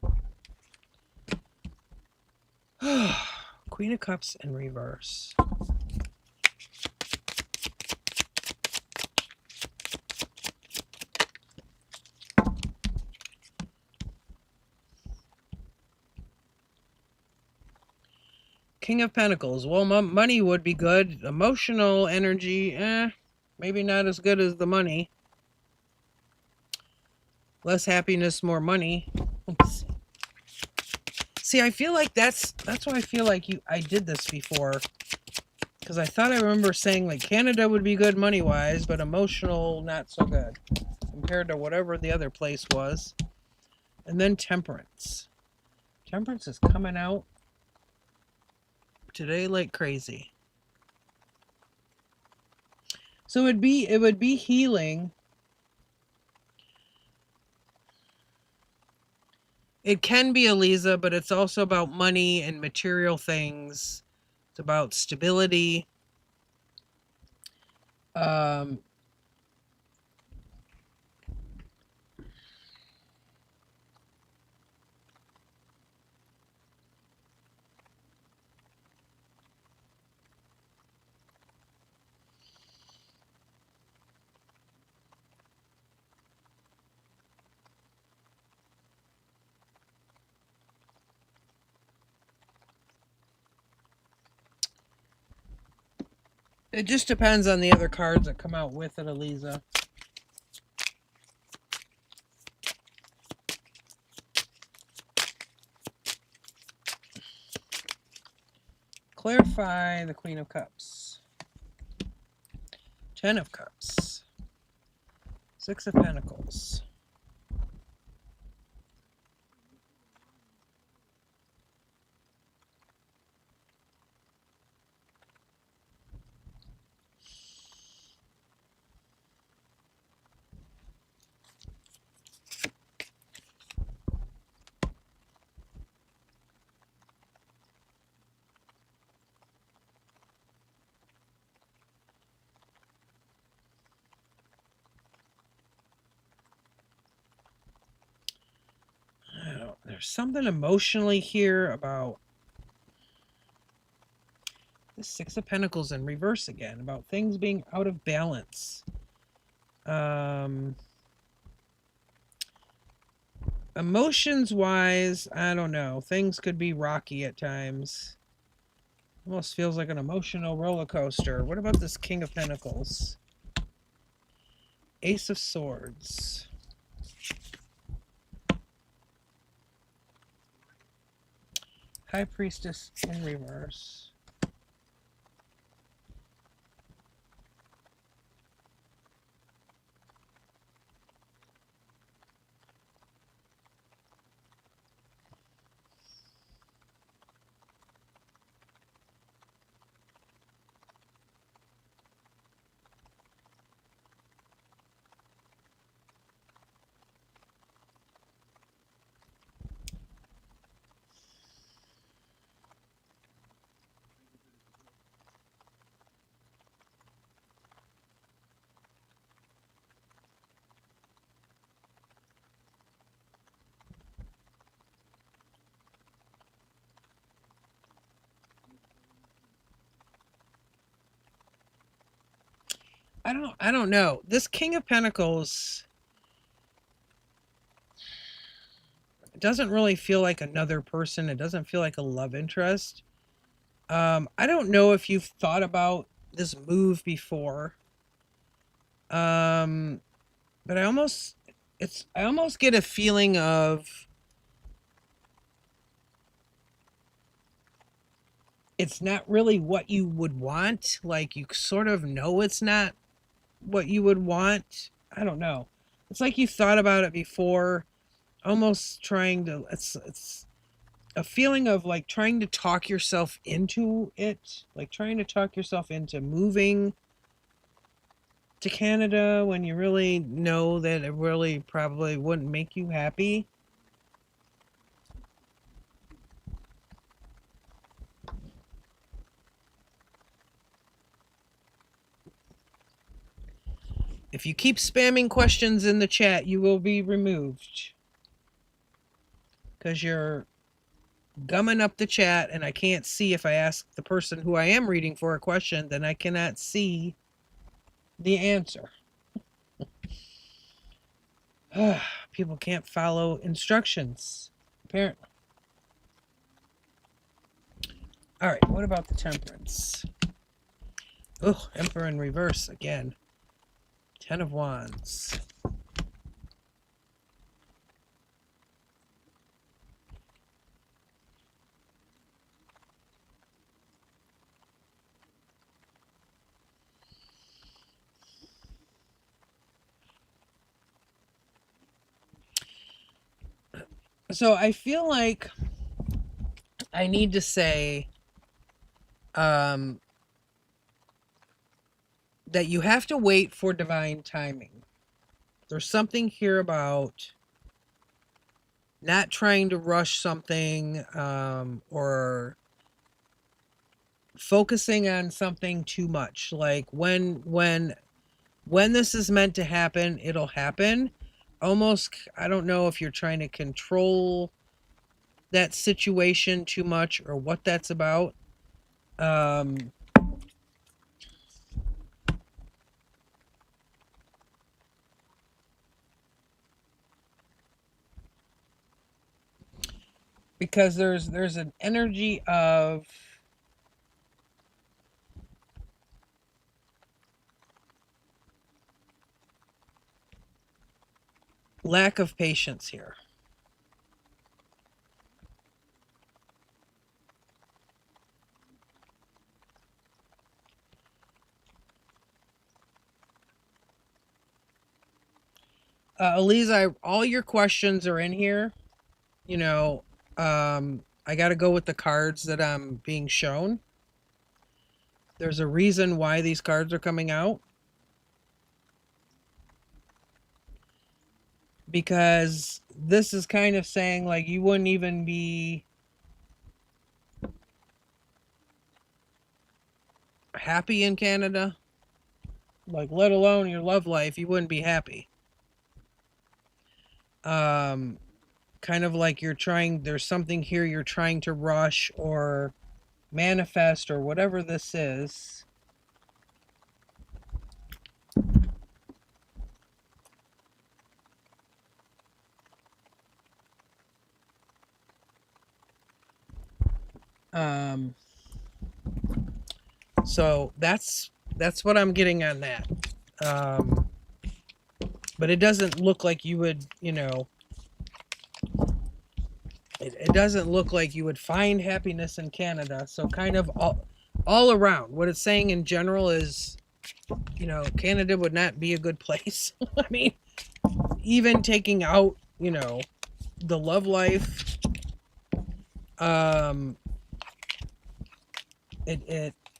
Queen of Cups in reverse. King of Pentacles. Well, money would be good. Emotional energy, maybe not as good as the money. Less happiness, more money. See, I feel like that's why I feel like I did this before. Because I thought I remember saying like Canada would be good money-wise, but emotional, not so good. Compared to whatever the other place was. And then Temperance. Temperance is coming out today like crazy. So it would be healing. It can be Eliza, but it's also about money and material things. It's about stability. It just depends on the other cards that come out with it, Eliza. Clarify the Queen of Cups. 10 of Cups. 6 of Pentacles. There's something emotionally here about the 6 of Pentacles in reverse again, about things being out of balance. Emotions wise, I don't know. Things could be rocky at times. Almost feels like an emotional roller coaster. What about this King of Pentacles? Ace of Swords. High Priestess in reverse. I don't know. This King of Pentacles doesn't really feel like another person. It doesn't feel like a love interest. I don't know if you've thought about this move before. But I almost get a feeling of it's not really what you would want. Like, you sort of know it's not what you would want. I don't know. It's like you thought about it before, almost trying to, it's a feeling of like trying to talk yourself into it, like trying to talk yourself into moving to Canada when you really know that it really probably wouldn't make you happy. If you keep spamming questions in the chat, you will be removed because you're gumming up the chat, and I can't see. If I ask the person who I am reading for a question, then I cannot see the answer. People can't follow instructions, apparently. All right, what about the temperance? Oh, Emperor in reverse again. 10 of Wands. So I feel like I need to say that you have to wait for divine timing. There's something here about not trying to rush something, or focusing on something too much. Like when this is meant to happen, it'll happen. Almost, I don't know if you're trying to control that situation too much or what that's about. Because there's an energy of lack of patience here. Elise, all your questions are in here. You know, I got to go with the cards that I'm being shown. There's a reason why these cards are coming out. Because this is kind of saying like you wouldn't even be happy in Canada. Like, let alone your love life, you wouldn't be happy. Kind of like there's something here you're trying to rush or manifest or whatever this is. So that's what I'm getting on that. But it doesn't look like you would, it doesn't look like you would find happiness in Canada. So kind of all around, what it's saying in general is, Canada would not be a good place. I mean, even taking out, the love life,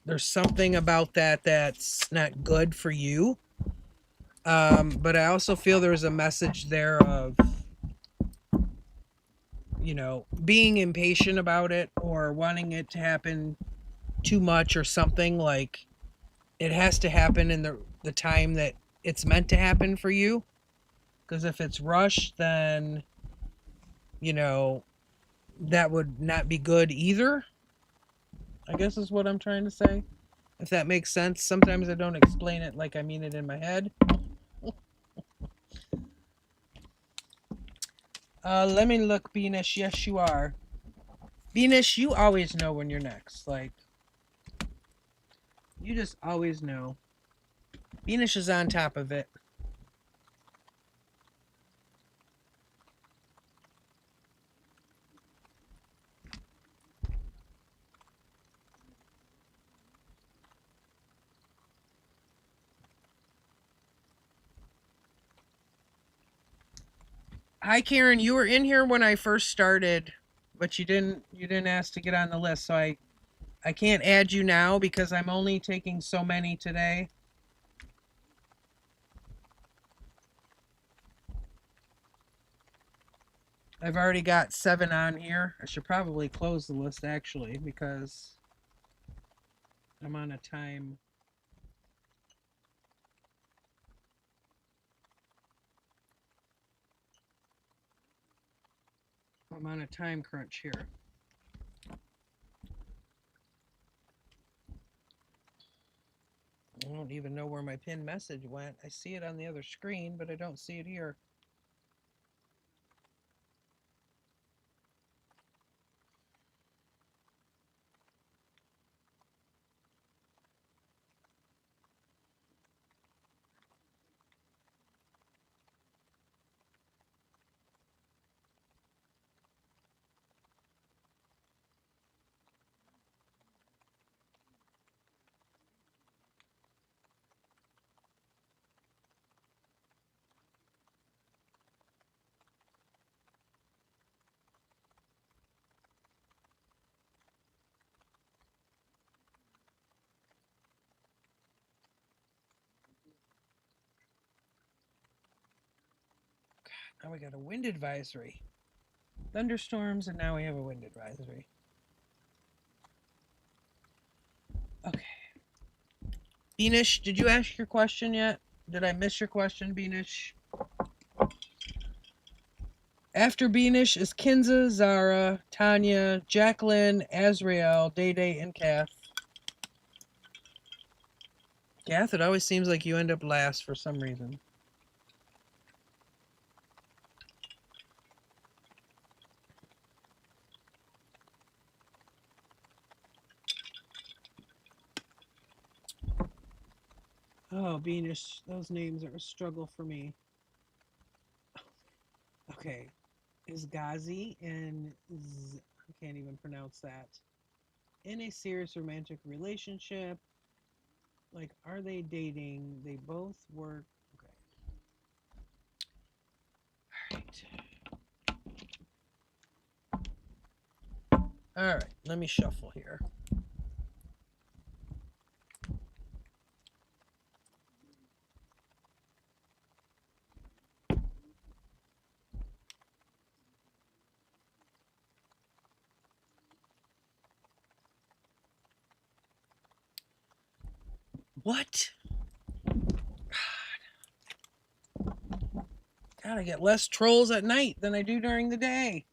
there's something about that that's not good for you. But I also feel there's a message there of, being impatient about it or wanting it to happen too much or something. Like, it has to happen in the time that it's meant to happen for you. Because if it's rushed, then, that would not be good either. I guess is what I'm trying to say. If that makes sense. Sometimes I don't explain it like I mean it in my head. Let me look, Beanish. Yes, you are. Beanish, you always know when you're next. Like, you just always know. Beanish is on top of it. Hi, Karen. You were in here when I first started, but you didn't ask to get on the list, so I can't add you now because I'm only taking so many today. I've already got 7 on here. I should probably close the list actually because I'm on a time. I'm on a time crunch here. I don't even know where my pinned message went. I see it on the other screen, but I don't see it here. Now we got a wind advisory. Thunderstorms, and now we have a wind advisory. Okay. Beanish, did you ask your question yet? Did I miss your question, Beanish? After Beanish is Kinza, Zara, Tanya, Jacqueline, Azrael, Day Day, and Kath. Kath, it always seems like you end up last for some reason. Oh, Beanish, those names are a struggle for me. Okay, is Ghazi and I can't even pronounce that. In a serious romantic relationship, like, are they dating? They both work. Okay. All right, let me shuffle here. What? God, I get less trolls at night than I do during the day.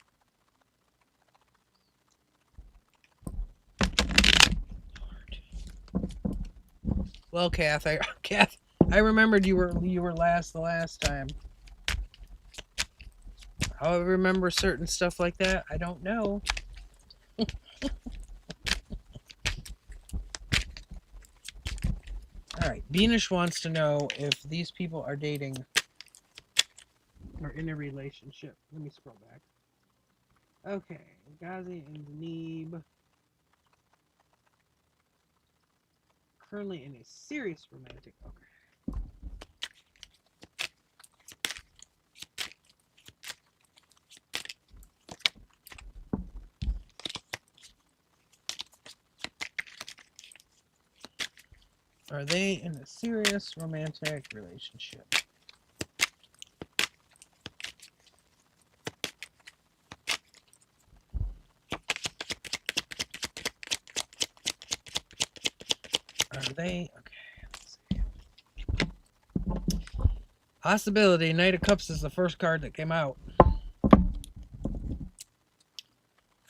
Well, Kath, I remembered you were last the last time. How I remember certain stuff like that, I don't know. All right, Beanish wants to know if these people are dating or in a relationship. Let me scroll back. Okay, Ghazi and Zanib currently in a serious romantic. Okay. Are they in a serious romantic relationship? Are they? Okay, let's see. Possibility. Knight of Cups is the first card that came out.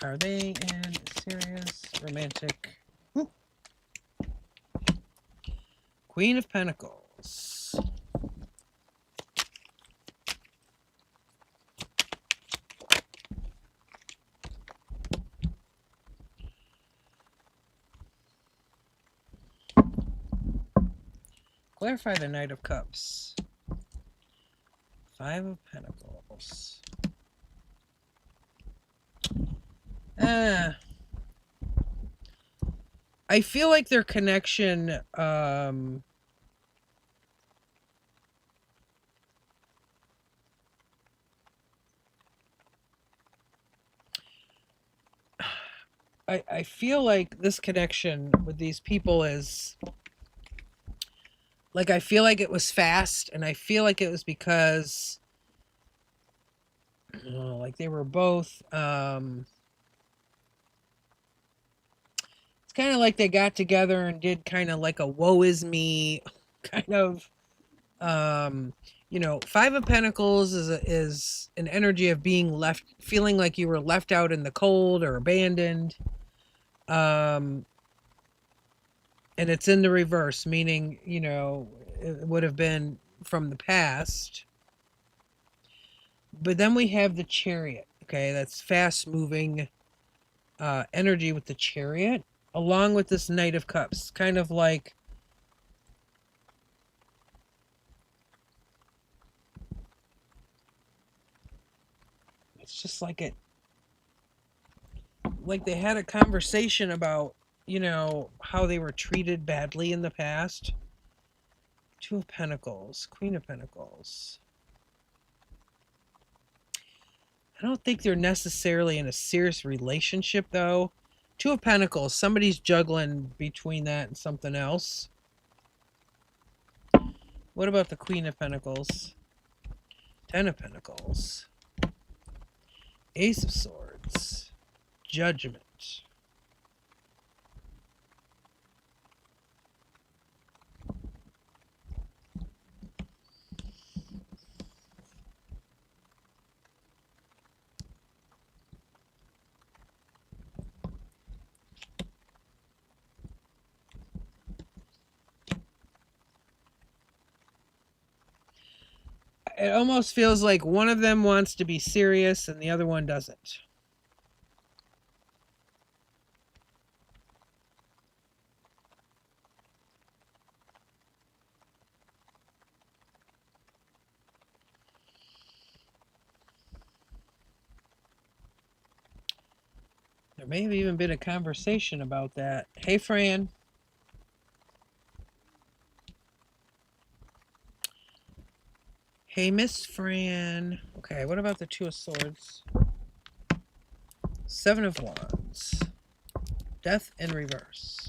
Are they in a serious romantic? Queen of Pentacles. Clarify the Knight of Cups. 5 of Pentacles. I feel like their connection I feel like this connection with these people is like, I feel like it was fast, and I feel like it was because like they were both it's kind of like they got together and did kind of like a woe is me kind of you know, Five of Pentacles is an energy of being left, feeling like you were left out in the cold or abandoned. And it's in the reverse, meaning, you know, it would have been from the past. But then we have the Chariot. Okay, that's fast moving energy with the Chariot, along with this Knight of Cups, kind of like it's just like it, like they had a conversation about, you know, how they were treated badly in the past. Two of Pentacles, Queen of Pentacles. I don't think they're necessarily in a serious relationship, though. Two of Pentacles, somebody's juggling between that and something else. What about the Queen of Pentacles? Ten of Pentacles. Ace of Swords. Judgment. It almost feels like one of them wants to be serious and the other one doesn't. There may have even been a conversation about that. Hey, Fran. Hey, Miss Fran. Okay, what about the Two of Swords? Seven of Wands. Death in reverse.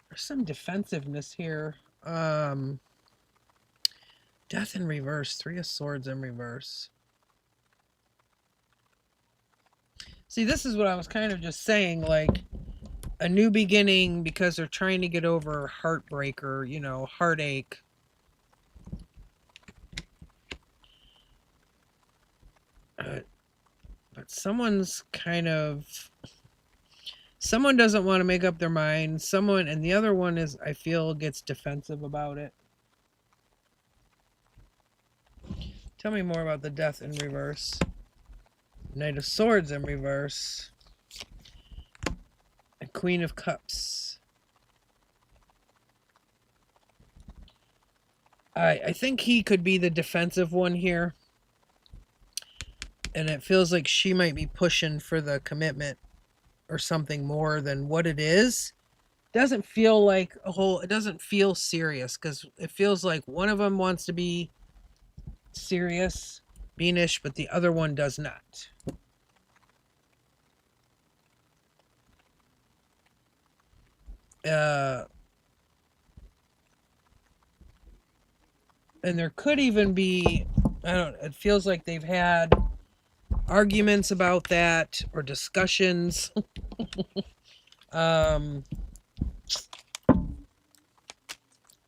There's some defensiveness here. Death in reverse. Three of Swords in reverse. See, this is what I was kind of just saying, like a new beginning because they're trying to get over heartbreak or, you know, heartache. But someone's kind of... Someone doesn't want to make up their mind. Someone, and the other one is, I feel, gets defensive about it. Tell me more about the Death in reverse. Knight of Swords in reverse. And Queen of Cups. I think he could be the defensive one here. And it feels like she might be pushing for the commitment or something more than what it is. Doesn't feel like a whole, it doesn't feel serious because it feels like one of them wants to be serious, beanish, but the other one does not. And there could even be, I don't know, it feels like they've had arguments about that or discussions. Could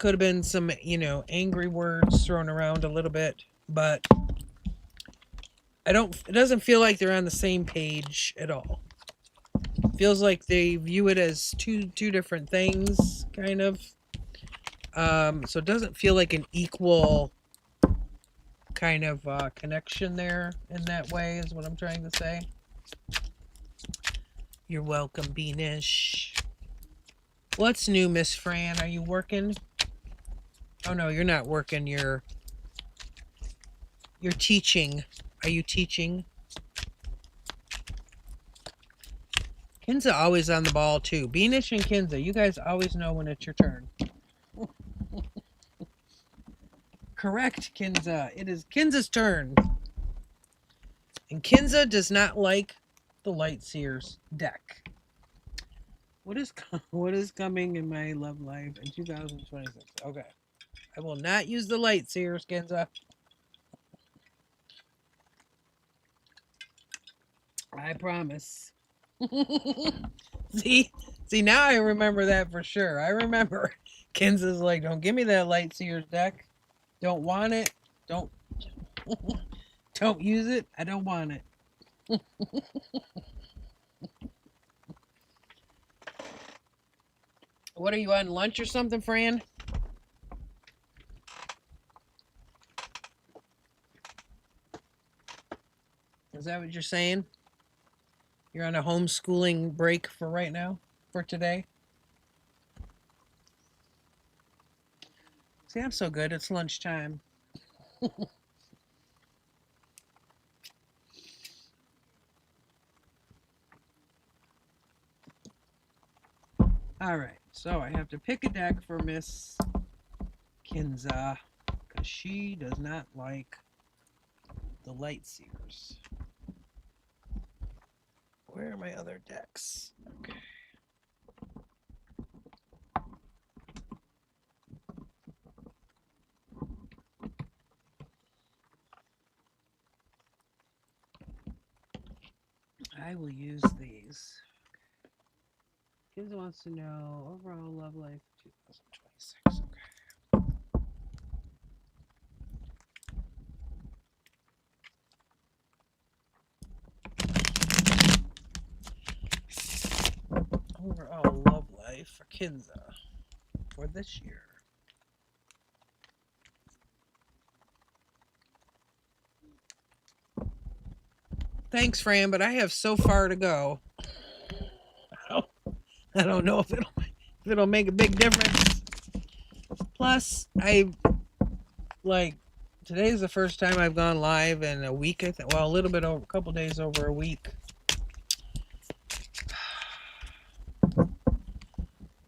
have been some, you know, angry words thrown around a little bit, but it doesn't feel like they're on the same page at all. It feels like they view it as two different things, kind of. So it doesn't feel like an equal kind of connection there in that way is what I'm trying to say. You're welcome, Beanish. What's new, Miss Fran? Are you working? Oh no, you're not working. You're teaching. Are you teaching? Kinza always on the ball too. Beanish and Kinza, you guys always know when it's your turn. Correct, Kinza. It is Kinza's turn. And Kinza does not like the Lightseers deck. What is coming in my love life in 2026? Okay. I will not use the Lightseers, Kinza. I promise. See, now I remember that for sure. I remember Kinza's like, don't give me that Lightseers deck. Don't want it. Don't use it. I don't want it. What are you on lunch or something, Fran? Is that what you're saying? You're on a homeschooling break for right now? For today? See, I'm so good. It's lunchtime. All right. So I have to pick a deck for Miss Kinza because she does not like the Lightseers. Where are my other decks? Okay. I will use these. Kinza wants to know overall love life 2026. Okay. Overall love life for Kinza for this year. Thanks, Fran, but I have so far to go. I don't know if it'll make a big difference. Plus, today's the first time I've gone live in a week. I think, well, a little bit over, a couple days over a week.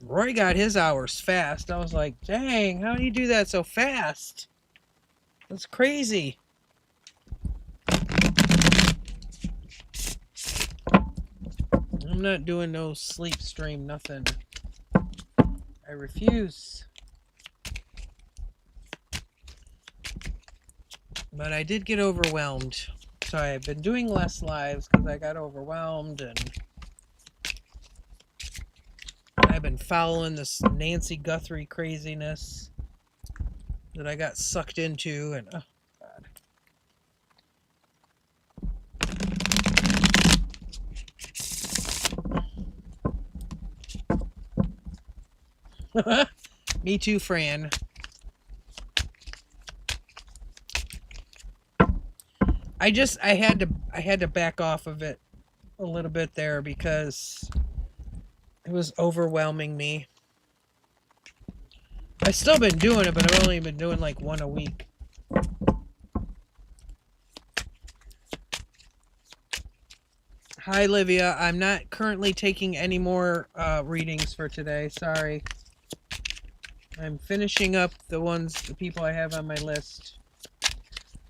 Roy got his hours fast. I was like, dang, how do you do that so fast? That's crazy. I'm not doing no sleep stream, nothing. I refuse. But I did get overwhelmed. So I've been doing less lives because I got overwhelmed, and I've been following this Nancy Guthrie craziness that I got sucked into, and oh god. Me too, Fran. I had to back off of it a little bit there because it was overwhelming me. I've still been doing it, but I've only been doing like one a week. Hi, Livia. I'm not currently taking any more readings for today. Sorry. I'm finishing up the people I have on my list.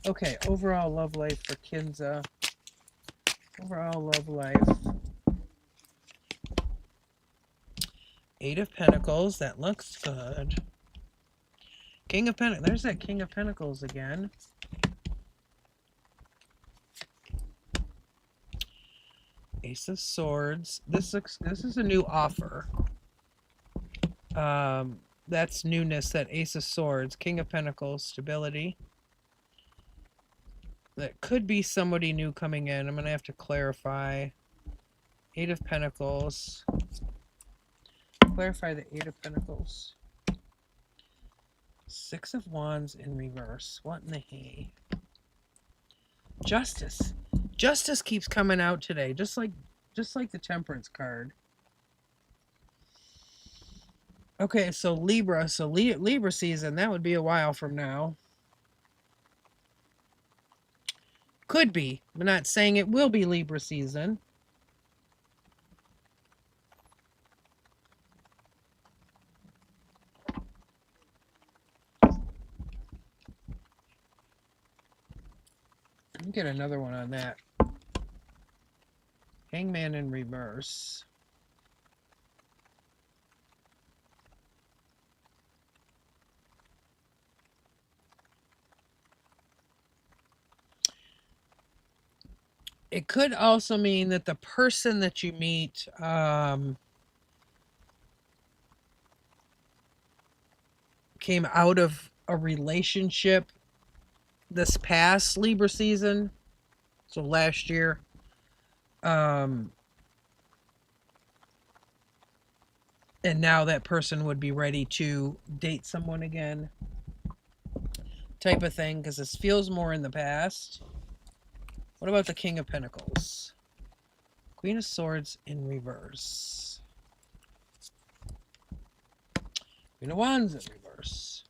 Okay, overall love life for Kinza. Overall love life. Eight of Pentacles. That looks good. King of Pentacles. There's that King of Pentacles again. Ace of Swords. This is a new offer. That's newness, that Ace of Swords. King of Pentacles. Stability. That could be somebody new coming in. I'm going to have to clarify. Eight of Pentacles. Clarify the Eight of Pentacles. Six of Wands in reverse. What in the hay? Justice. Justice keeps coming out today, just like the Temperance card. Okay, so Libra. So Libra season, that would be a while from now. Could be. I'm not saying it will be Libra season. Let me get another one on that. Hangman in reverse. It could also mean that the person that you meet came out of a relationship this past Libra season, so last year. And now that person would be ready to date someone again, type of thing, because this feels more in the past. What about the King of Pentacles? Queen of Swords in reverse. Queen of Wands in reverse.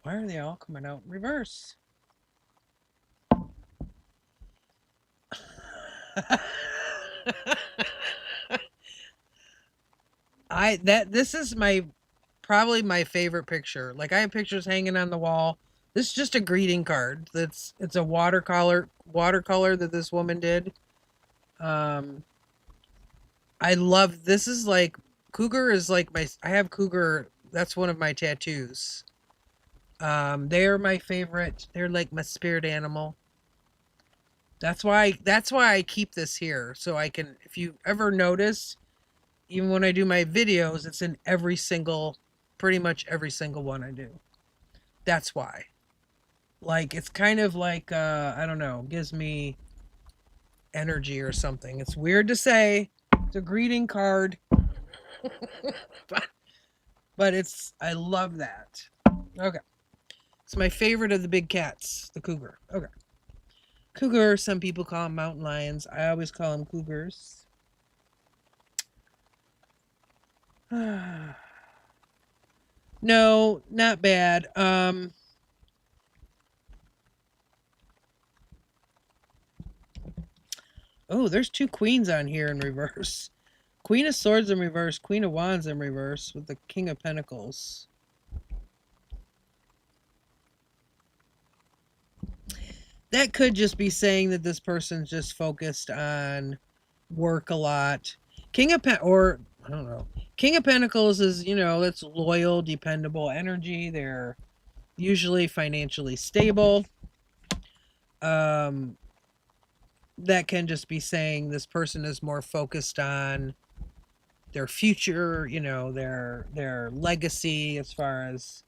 Why are they all coming out in reverse? This is probably my favorite picture. Like, I have pictures hanging on the wall. This is just a greeting card. It's a watercolor that this woman did. I love, this is like, cougar is like I have cougar, that's one of my tattoos. They're my favorite. They're like my spirit animal. That's why I keep this here, so I can, if you ever notice, even when I do my videos, it's in pretty much every single one I do. That's why. Like, it's kind of like, I don't know, gives me energy or something. It's weird to say. It's a greeting card. but I love that. Okay. It's my favorite of the big cats, the cougar. Okay. Cougar, some people call them mountain lions. I always call them cougars. No, not bad. Oh, there's two queens on here in reverse. Queen of Swords in reverse, Queen of Wands in reverse with the King of Pentacles. That could just be saying that this person's just focused on work a lot. King of Pentacles is, that's loyal, dependable energy. They're usually financially stable. That can just be saying this person is more focused on their future, their legacy as far as,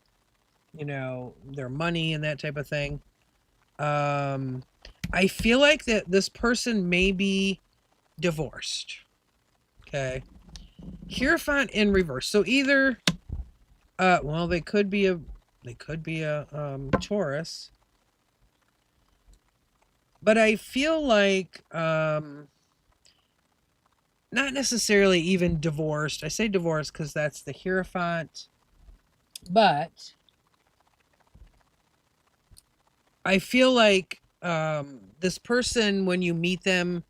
their money and that type of thing. I feel like that this person may be divorced. Okay. Hierophant in reverse. So either, well, they could be a Taurus. But I feel like, not necessarily even divorced. I say divorced because that's the Hierophant. But I feel like this person, when you meet them,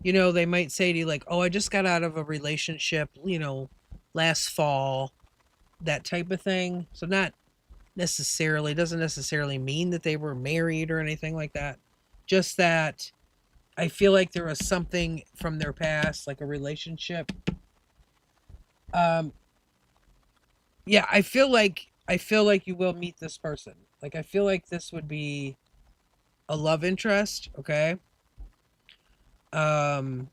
they might say to you like, oh, I just got out of a relationship, last fall, that type of thing. So doesn't necessarily mean that they were married or anything like that. Just that I feel like there was something from their past, like a relationship. Yeah, I feel like you will meet this person. Like, I feel like this would be a love interest, okay? Well,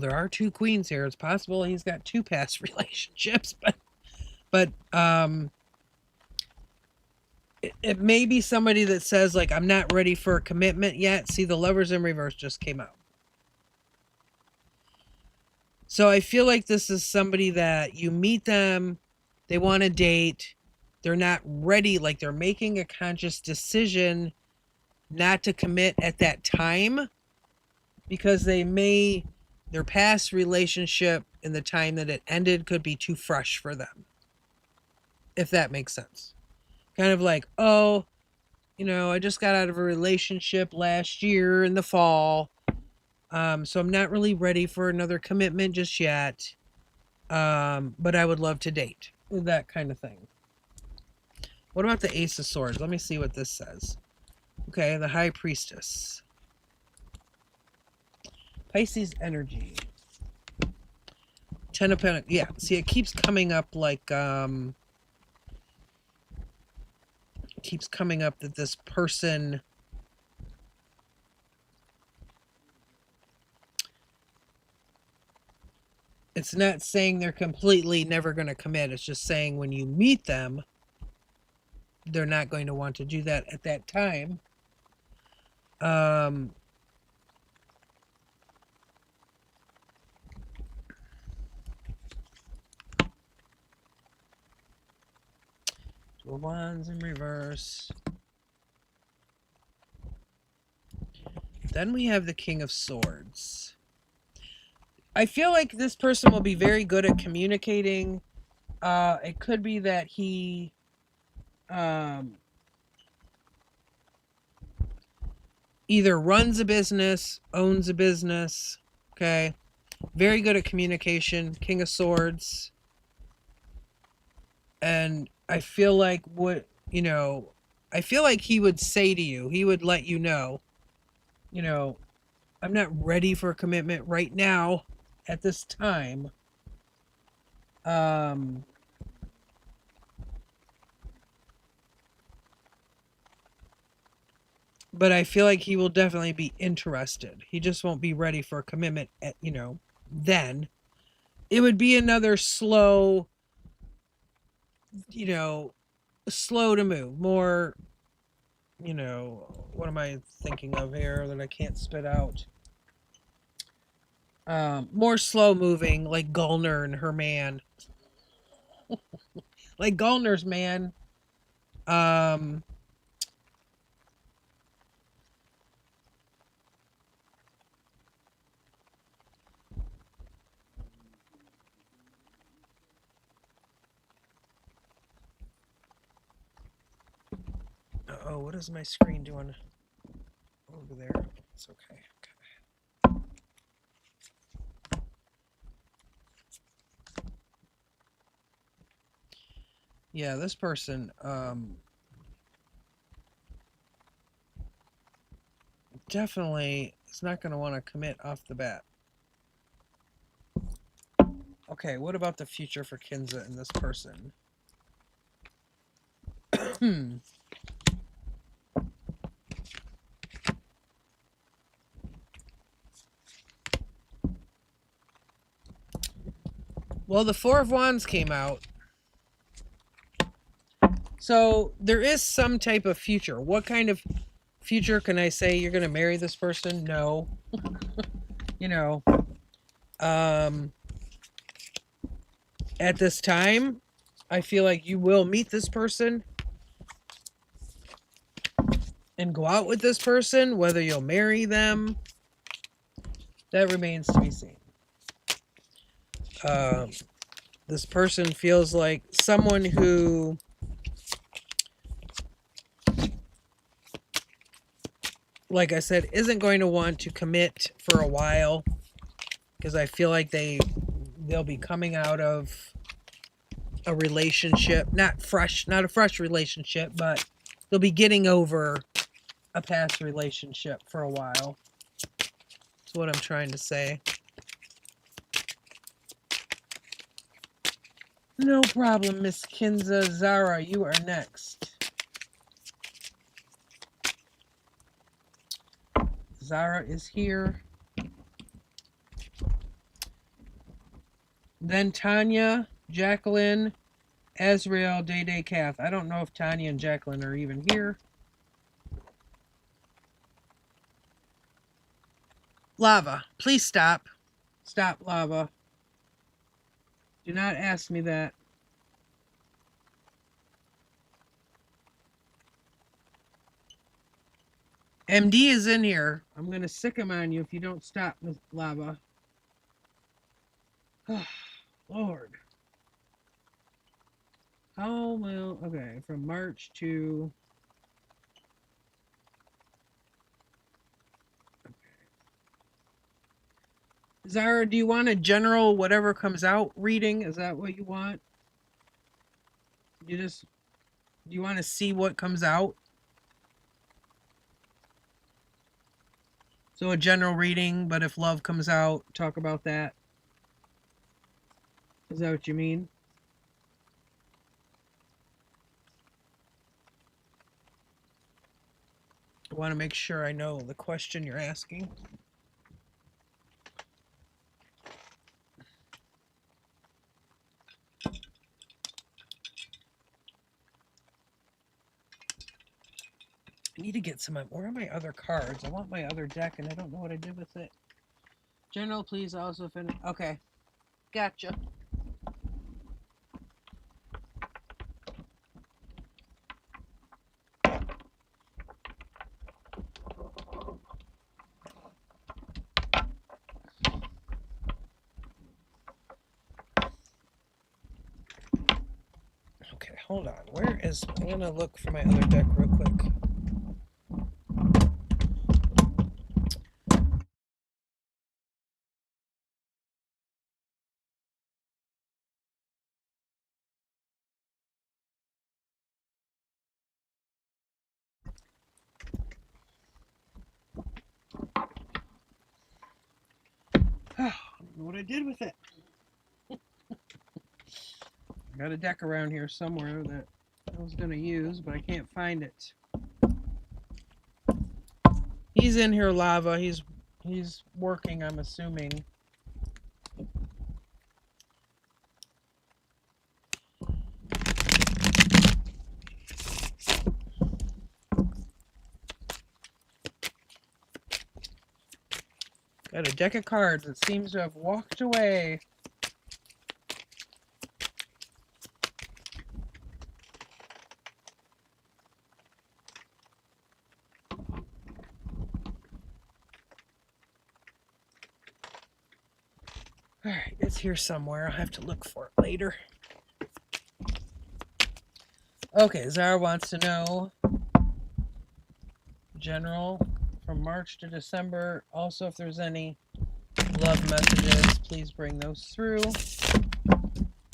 there are two queens here. It's possible he's got two past relationships, but it may be somebody that says, like, I'm not ready for a commitment yet. See, the Lovers in reverse just came out. So I feel like this is somebody that you meet them, they want to date, they're not ready, like they're making a conscious decision not to commit at that time because their past relationship and the time that it ended could be too fresh for them, if that makes sense. Kind of like, oh, I just got out of a relationship last year in the fall, so I'm not really ready for another commitment just yet, but I would love to date, that kind of thing. What about the Ace of Swords? Let me see what this says. Okay, the High Priestess. Pisces energy. Ten of Pentacles. Yeah, see, it keeps coming up like, keeps coming up that this person it's not saying they're completely never going to commit. It's just saying when you meet them, they're not going to want to do that at that time. Two of Wands in reverse. Then we have the King of Swords. I feel like this person will be very good at communicating. It could be that he either runs a business, owns a business. Okay. Very good at communication. King of Swords. And I feel like I feel like he would say to you, he would let you know, I'm not ready for a commitment right now at this time. But I feel like he will definitely be interested. He just won't be ready for a commitment at, then. It would be another slow, slow to move. More, what am I thinking of here that I can't spit out? More slow moving, like Gulner and her man. Like Gulner's man. Oh, what is my screen doing over there? It's okay. Yeah, this person definitely is not going to want to commit off the bat. Okay, what about the future for Kinza and this person? Well, the Four of Wands came out. So there is some type of future. What kind of future can I say? You're going to marry this person? No. At this time, I feel like you will meet this person and go out with this person. Whether you'll marry them, that remains to be seen. This person feels like someone who like I said, isn't going to want to commit for a while because I feel like they'll be coming out of a relationship, not a fresh relationship, but they'll be getting over a past relationship for a while. That's what I'm trying to say. No problem, Miss Kinza. Zara, you are next. Zara is here. Then Tanya, Jacqueline, Azrael, Day, Kath. I don't know if Tanya and Jacqueline are even here. Lava, please stop. Stop, Lava. Do not ask me that. MD is in here. I'm going to sick him on you if you don't stop, Miss Lava. Oh, Lord. How will... Okay, from March to... Okay. Zara, do you want a general whatever comes out reading? Is that what you want? Do you want to see what comes out? So a general reading, but if love comes out, talk about that. Is that what you mean? I want to make sure I know the question you're asking. I need to get some. Where are my other cards? I want my other deck, and I don't know what I did with it. General, please also finish. Okay, gotcha. Okay, hold on. Where is... I'm gonna look for my other deck real quick. I don't know what I did with it. I got a deck around here somewhere that I was gonna use, but I can't find it. He's in here, Lava. He's working, I'm assuming. Got a deck of cards that seems to have walked away. Alright, it's here somewhere. I'll have to look for it later. Okay, Zara wants to know general from March to December. Also, if there's any love messages, please bring those through.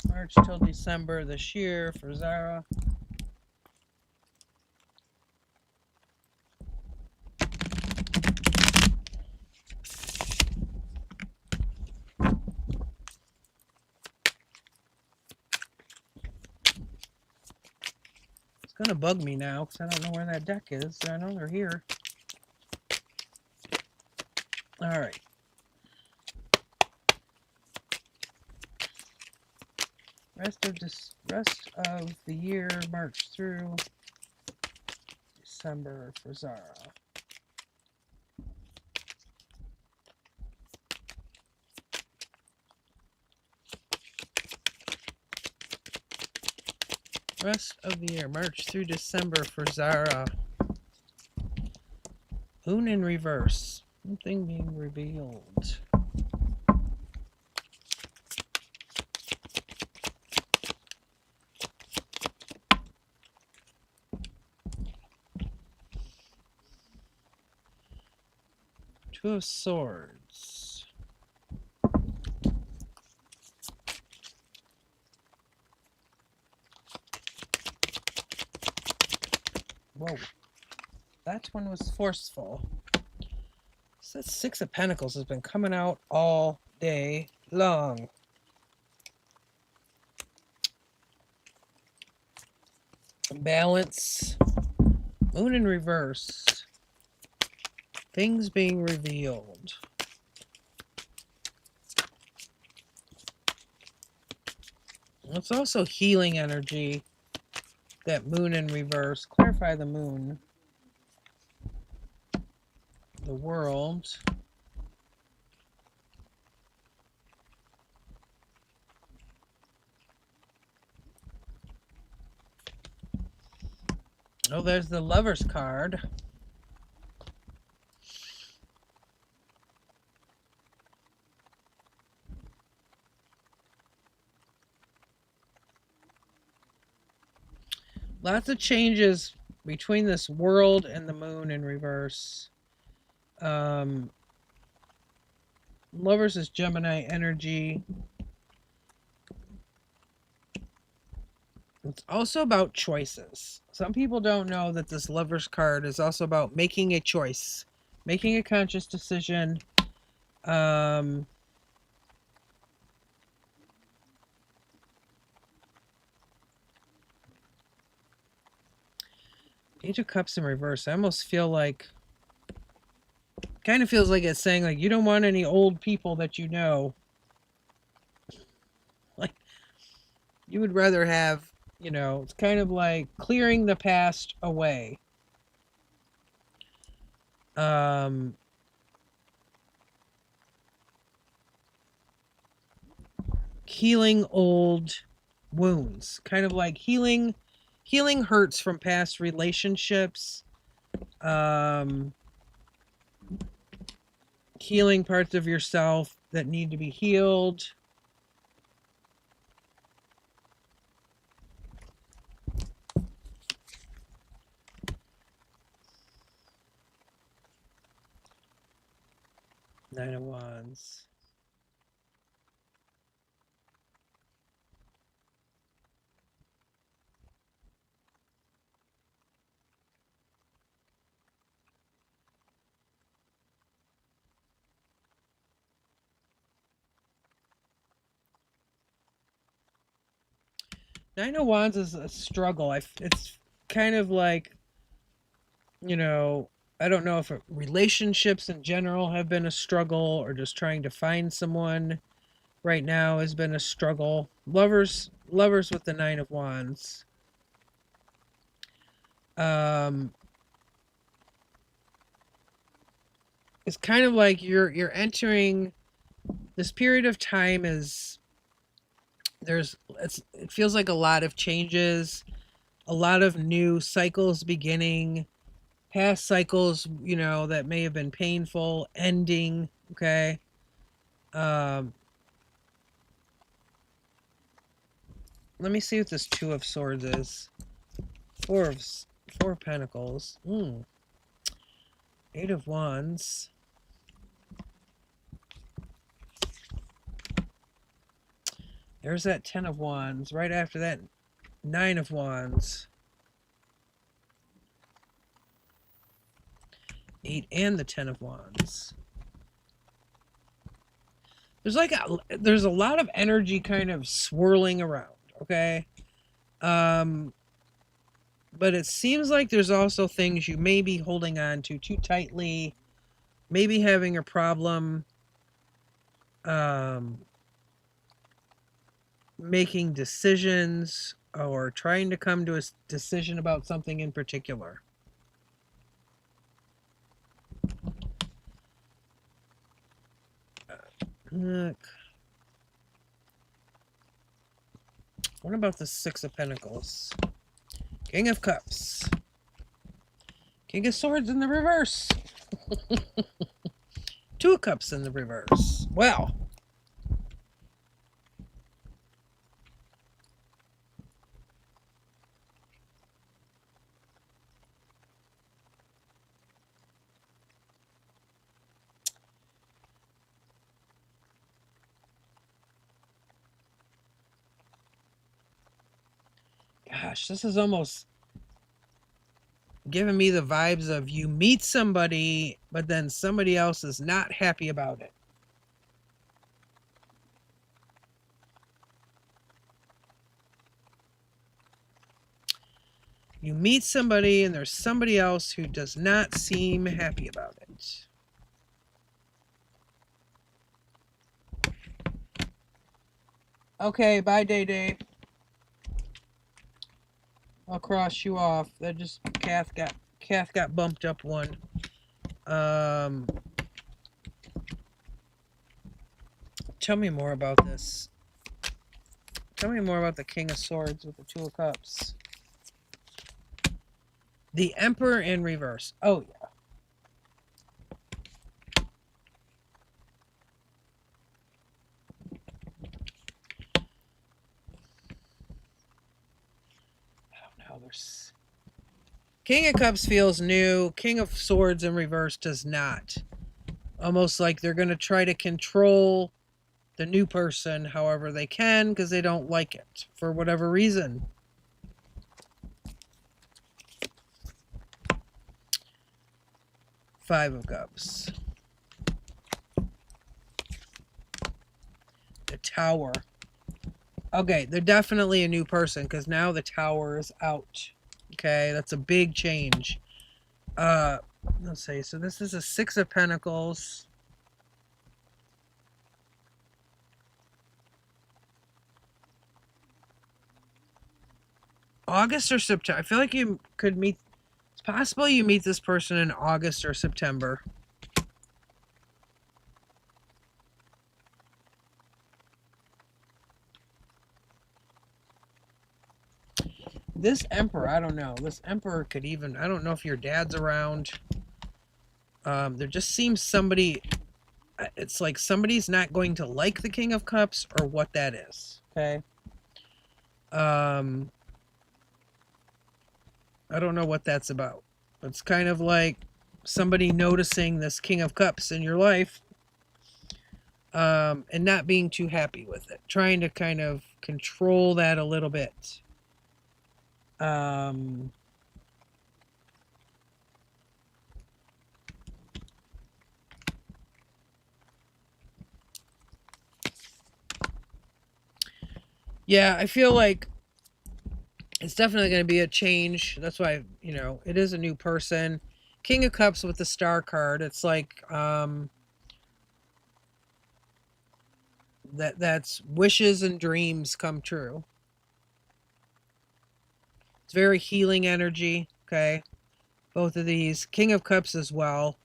March till December this year for Zara. It's gonna bug me now because I don't know where that deck is. I know they're here. All right. Rest of the year, March through December for Zara. Rest of the year, March through December for Zara. Moon in reverse. Something being revealed. Two of Swords. Whoa. That one was forceful. So that Six of Pentacles has been coming out all day long. Balance. Moon in reverse. Things being revealed. It's also healing energy. That moon in reverse. Clarify the moon. The world. Oh, there's the Lover's card. Lots of changes between this world and the moon in reverse. Lovers is Gemini energy. It's also about choices. Some people don't know that this Lovers card is also about making a choice, making a conscious decision. Page of Cups in reverse. I almost feel like, kind of feels like it's saying, like, you don't want any old people that you know. Like, you would rather have, you know, it's kind of like clearing the past away. Healing old wounds, kind of like healing hurts from past relationships, healing parts of yourself that need to be healed. Nine of Wands. Nine of Wands is a struggle. It's kind of like, you know, I don't know if relationships in general have been a struggle or just trying to find someone right now has been a struggle. Lovers with the Nine of Wands. It's kind of like you're entering this period of time. Is it feels like a lot of changes, a lot of new cycles beginning, past cycles, you know, that may have been painful ending. Okay. Let me see what this Two of Swords is. Four of Pentacles. Eight of Wands. There's that Ten of Wands. Right after that, Nine of Wands. 8 and the Ten of Wands. There's a lot of energy kind of swirling around, okay? But it seems like there's also things you may be holding on to too tightly, maybe having a problem making decisions or trying to come to a decision about something in particular. Look. What about the Six of Pentacles? King of Cups. King of Swords in the reverse. Two of Cups in the reverse. Well. Gosh, this is almost giving me the vibes of you meet somebody, but then somebody else is not happy about it. You meet somebody and there's somebody else who does not seem happy about it. Okay, bye, Day Day. I'll cross you off. That just Kath got bumped up one. Tell me more about this. Tell me more about the King of Swords with the Two of Cups. The Emperor in reverse. Oh, yeah. There's King of Cups feels new. King of Swords in reverse does not. Almost like they're going to try to control the new person however they can because they don't like it for whatever reason. Five of Cups. The Tower. Okay, they're definitely a new person because now the Tower is out. Okay, that's a big change. Let's see. So this is a Six of Pentacles. August or September. I feel like you could meet. It's possible you meet this person in August or September. This Emperor, I don't know. This Emperor could even, I don't know if your dad's around. There just seems somebody, it's like somebody's not going to like the King of Cups or what that is. Okay. I don't know what that's about. It's kind of like somebody noticing this King of Cups in your life and not being too happy with it. Trying to kind of control that a little bit. Yeah, I feel like it's definitely going to be a change. That's why, you know, it is a new person. King of Cups with the Star card. It's like that's wishes and dreams come true. It's very healing energy, okay? Both of these. King of Cups as well.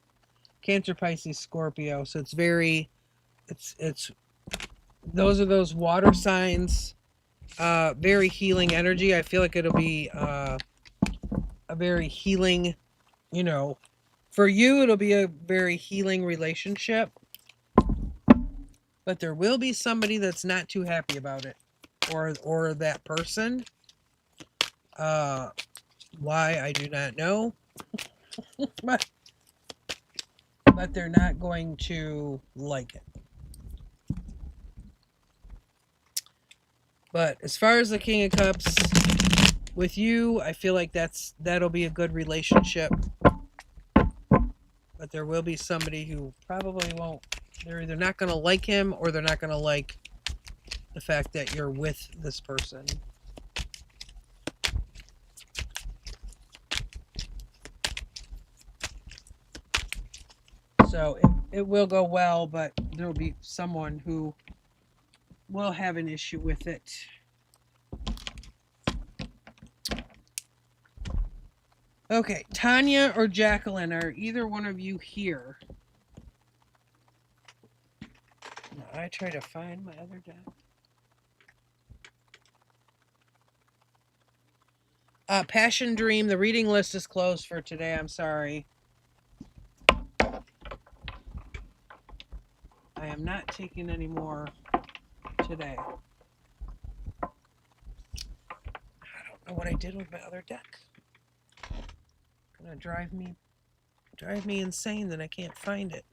Cancer, Pisces, Scorpio. So it's very it's those are those water signs. Very healing energy. I feel like it'll be a very healing, you know, for you it'll be a very healing relationship. But there will be somebody that's not too happy about it. Or that person. Why I do not know. but they're not going to like it. But as far as the King of Cups, with you, I feel like that'll be a good relationship. But there will be somebody who probably won't. They're either not going to like him or they're not going to like the fact that you're with this person. So it will go well, but there will be someone who will have an issue with it. Okay, Tanya or Jacqueline, are either one of you here? I try to find my other deck. Passion Dream, the reading list is closed for today. I'm sorry. I am not taking any more today. I don't know what I did with my other deck. It's gonna drive me insane that I can't find it.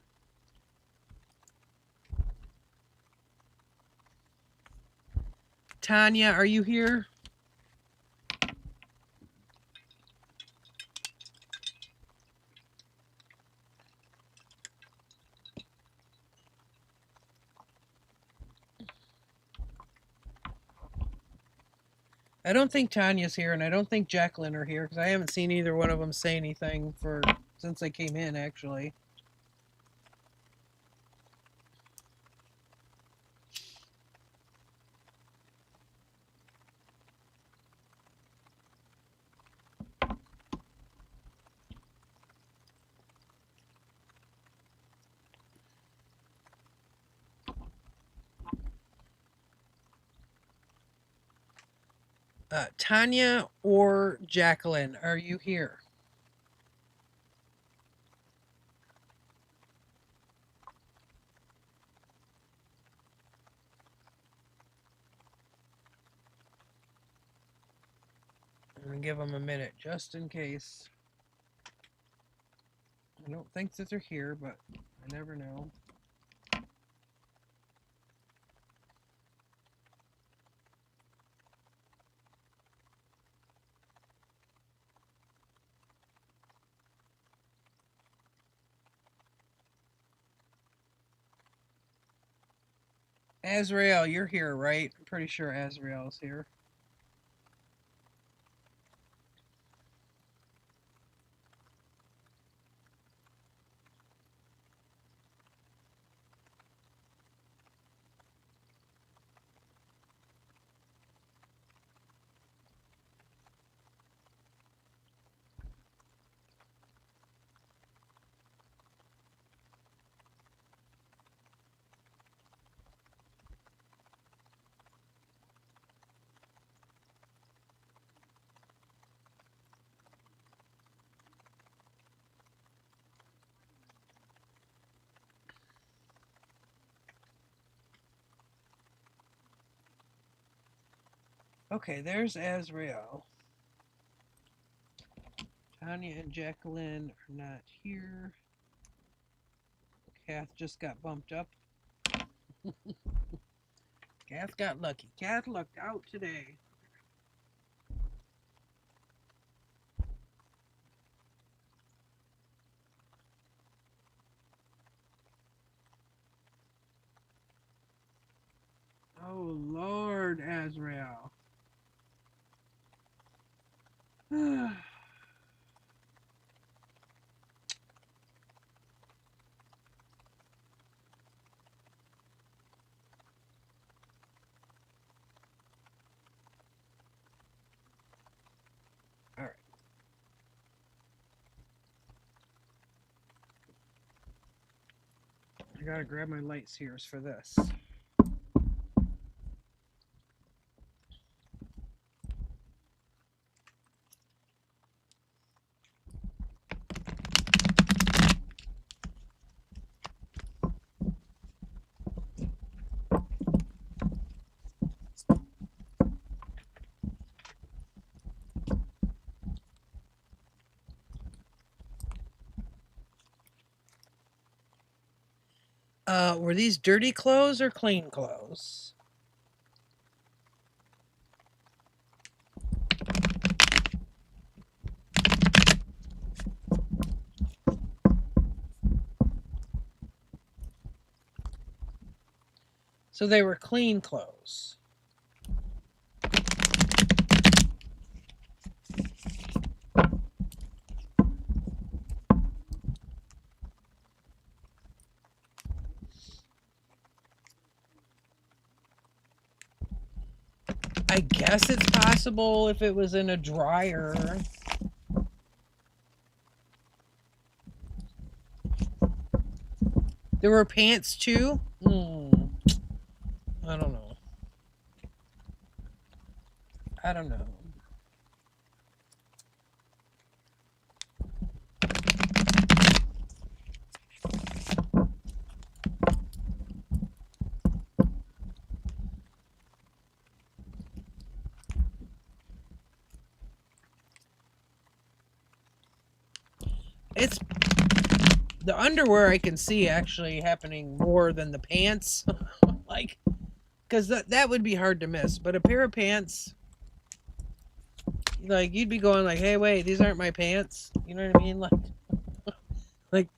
Tanya, are you here? I don't think Tanya's here, and I don't think Jacqueline are here, because I haven't seen either one of them say anything since I came in, actually. Tanya or Jacqueline, are you here? and give them a minute just in case. I don't think that they're here, but I never know. Azrael, you're here, right? I'm pretty sure Azrael's here. Okay, there's Azrael. Tanya and Jacqueline are not here. Kath just got bumped up. Kath got lucky. Kath lucked out today. Oh, Lord, Azrael. All right. I gotta grab my light sears for this. Were these dirty clothes or clean clothes? So they were clean clothes. I guess it's possible if it was in a dryer. There were pants too? I don't know. I don't know. It's the underwear I can see actually happening more than the pants. Like, because that would be hard to miss. But a pair of pants, like, you'd be going like, hey, wait, these aren't my pants. You know what I mean? Like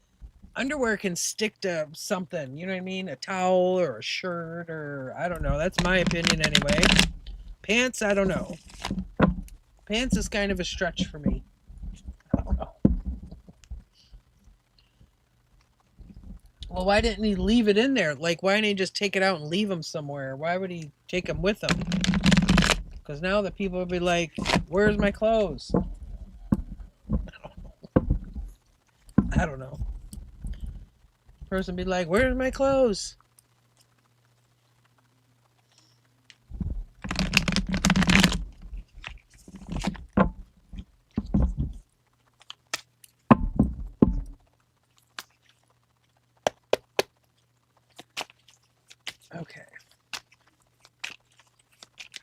underwear can stick to something. You know what I mean? A towel or a shirt or I don't know. That's my opinion anyway. Pants, I don't know. Pants is kind of a stretch for me. I don't know. Well, why didn't he leave it in there? Like, why didn't he just take it out and leave them somewhere? Why would he take them with him? Because now the people would be like, where's my clothes? I don't know. The person be like, where's my clothes? Okay.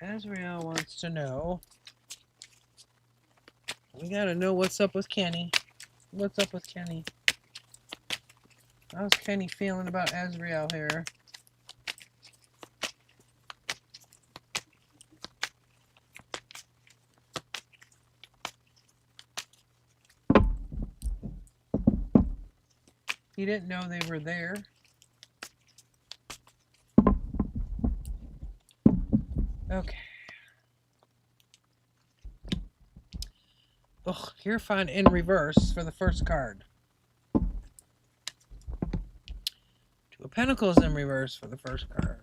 Azrael wants to know We gotta know what's up with Kenny. What's up with Kenny? How's Kenny feeling about Azrael here? He didn't know they were there. Okay. Ugh, Hierophant in reverse for the first card. Two of Pentacles in reverse for the first card.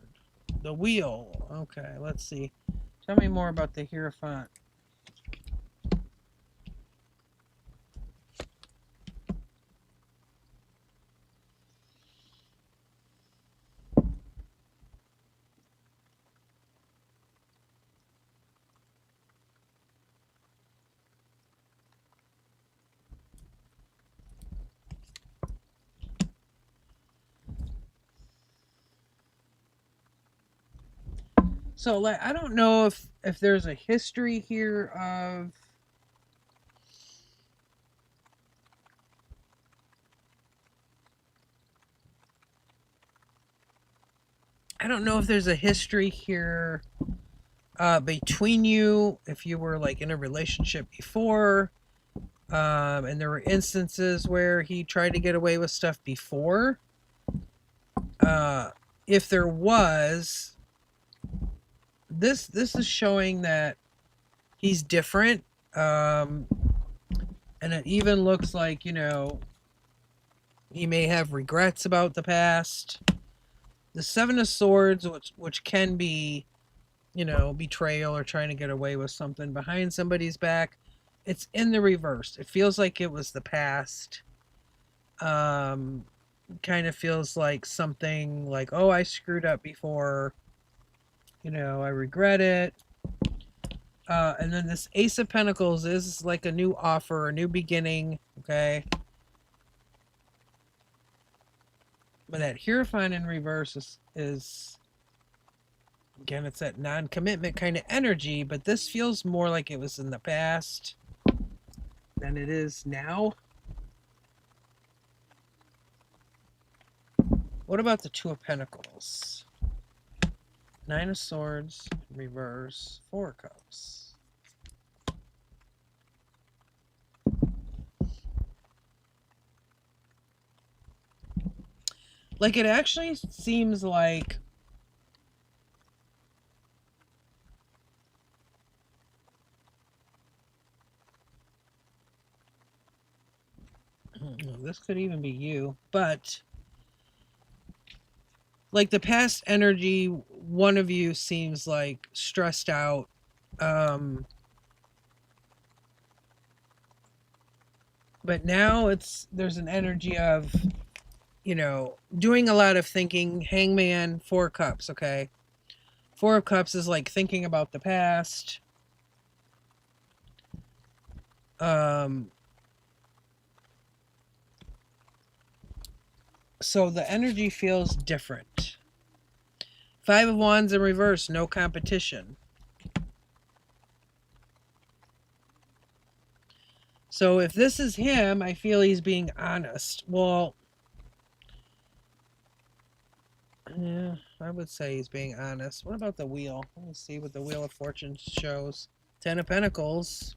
The Wheel. Okay, let's see. Tell me more about the Hierophant. So, like, I don't know if there's a history here of I don't know if there's a history here between you, if you were like in a relationship before, and there were instances where he tried to get away with stuff before. If there was, this is showing that he's different, and it even looks like, you know, he may have regrets about the past. The Seven of Swords, which can be, you know, betrayal or trying to get away with something behind somebody's back, it's in the reverse. It feels like it was the past. Kind of feels like something like, oh, I screwed up before, you know, I regret it. And then this Ace of Pentacles is like a new offer, a new beginning, okay? But that Hierophant in reverse is again, it's that non-commitment kind of energy, but this feels more like it was in the past than it is now. What about the Two of Pentacles? Nine of Swords, reverse, Four of Cups. Like, it actually seems like this could even be you, but like the past energy, one of you seems like stressed out. But now there's an energy of, you know, doing a lot of thinking. Hangman, Four Cups, okay? Four of Cups is like thinking about the past. So the energy feels different. Five of Wands in reverse, no competition. So if this is him, I feel he's being honest. Well, yeah, I would say he's being honest. What about the Wheel? Let me see what the Wheel of Fortune shows. Ten of Pentacles.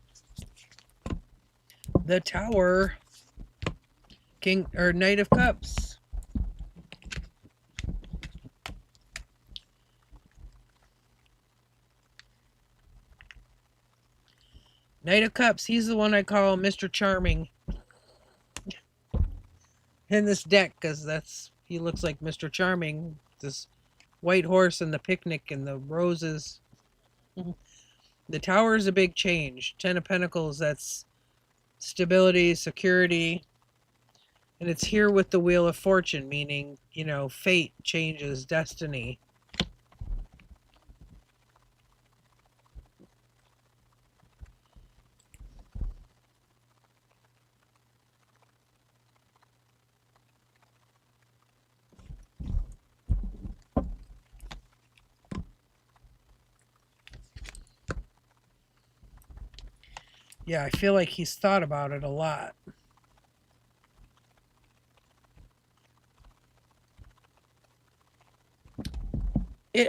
The Tower. King or Knight of Cups. Knight of Cups, he's the one I call Mr. Charming in this deck, because he looks like Mr. Charming. This white horse and the picnic and the roses. The Tower is a big change. Ten of Pentacles, that's stability, security. And it's here with the Wheel of Fortune, meaning, you know, fate changes, destiny. Yeah, I feel like he's thought about it a lot.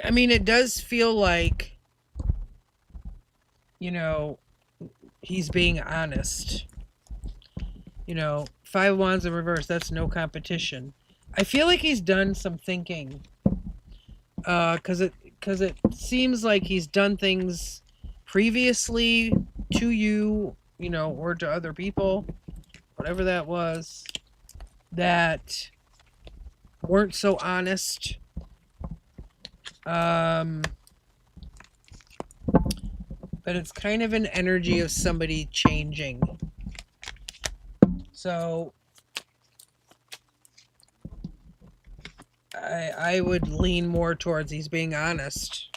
I mean, it does feel like, you know, he's being honest. You know, five of wands in reverse, that's no competition. I feel like he's done some thinking. Cuz it seems like he's done things previously to you, you know, or to other people, whatever that was, that weren't so honest. But it's kind of an energy of somebody changing. So I would lean more towards he's being honest.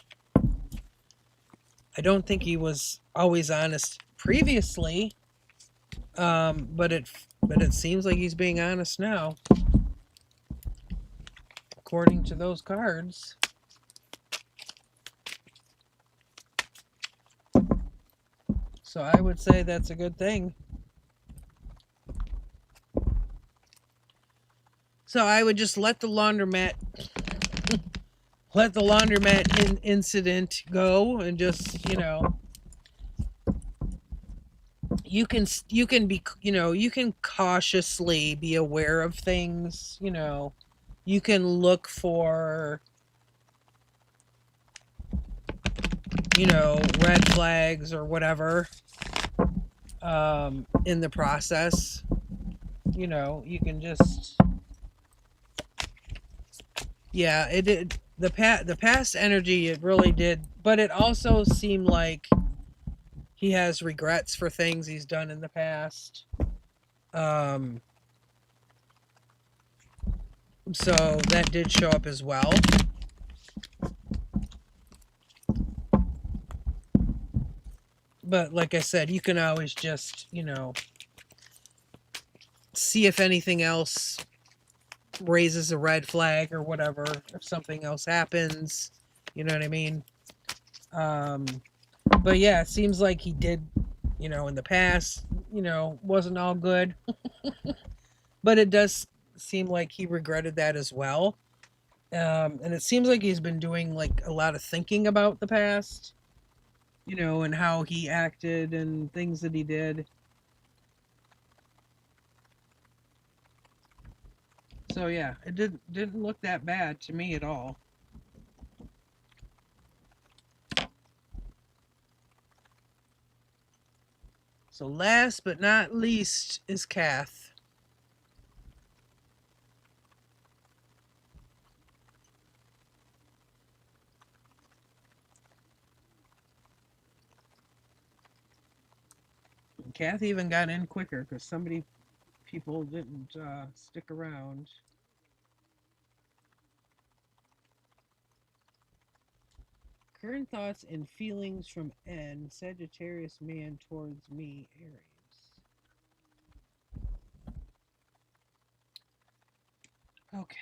I don't think he was always honest previously, but it seems like he's being honest now, according to those cards. So I would say that's a good thing. So I would just let the laundromat incident go, and just, you know, you can be, you know, you can cautiously be aware of things, you know. You can look for, you know, red flags or whatever in the process. You know, you can just, yeah, it did. The past energy, it really did, but it also seemed like he has regrets for things he's done in the past. So that did show up as well. But like I said, you can always just, you know, see if anything else raises a red flag or whatever, if something else happens, you know what I mean? But yeah, it seems like he did, you know, in the past, you know, wasn't all good. But it does seem like he regretted that as well. And it seems like he's been doing like a lot of thinking about the past, you know, and how he acted and things that he did. So yeah, it didn't look that bad to me at all. So last but not least is Kath. Kath even got in quicker because people didn't stick around. Current thoughts and feelings from N, Sagittarius man towards me, Aries. Okay.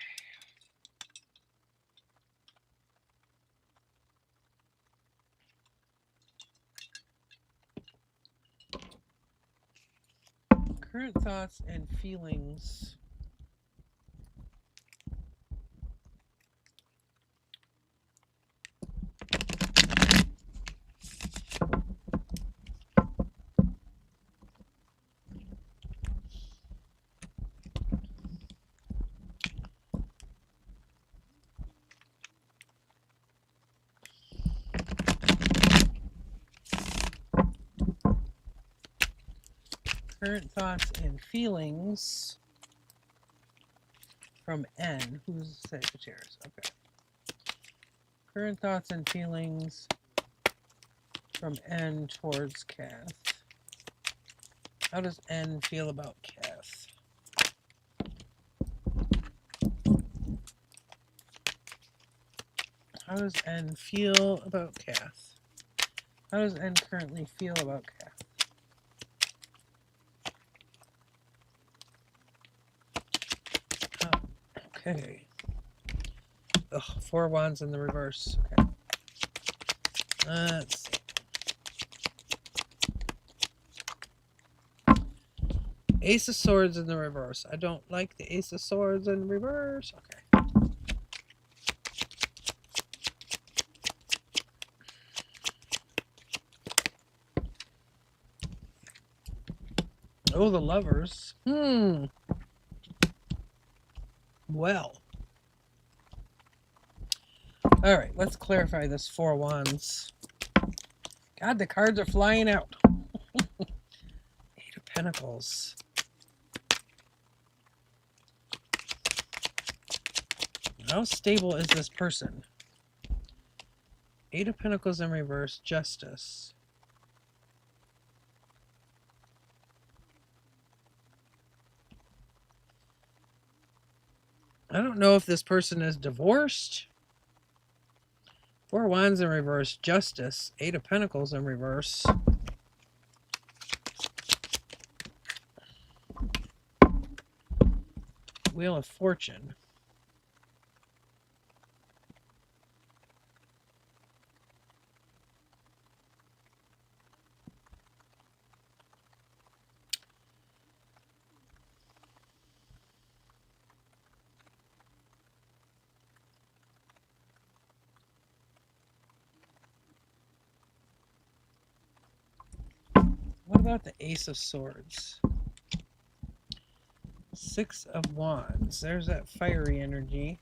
Current thoughts and feelings. Current thoughts and feelings from N. Who's Sagittarius? Okay. Current thoughts and feelings from N towards Kath. How does N feel about Kath? How does N feel about Kath? How does N currently feel about Kath? Okay. Ugh, four wands in the reverse. Okay. Let's see. Ace of Swords in the reverse. I don't like the Ace of Swords in reverse. Okay. Oh, the Lovers. Well. All right, let's clarify this 4 Wands. God, the cards are flying out. 8 of Pentacles. How stable is this person? 8 of Pentacles in reverse, Justice. I don't know if this person is divorced. 4 Wands in reverse, Justice. 8 of Pentacles in reverse. Wheel of Fortune. What about the Ace of Swords? 6 of Wands. There's that fiery energy.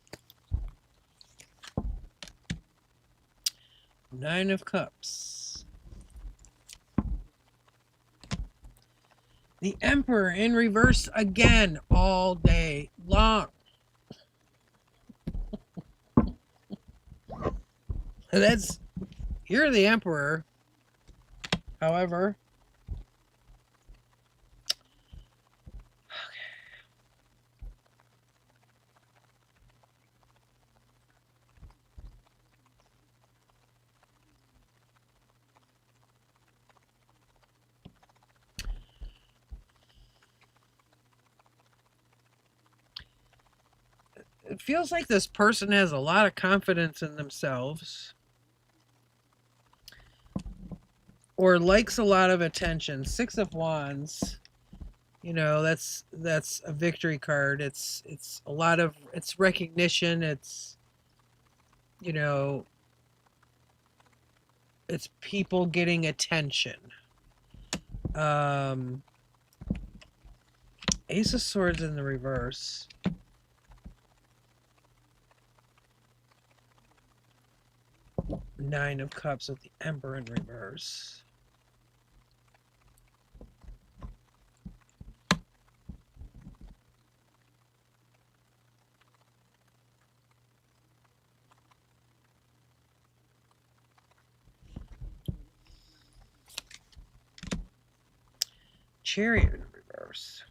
9 of Cups. The Emperor in reverse again all day long. You're the Emperor. However, it feels like this person has a lot of confidence in themselves or likes a lot of attention. 6 of Wands, you know, that's a victory card. It's a lot of, it's recognition. It's, you know, it's people getting attention. Ace of Swords in the reverse. Nine of Cups with the Emperor in reverse. Chariot in reverse.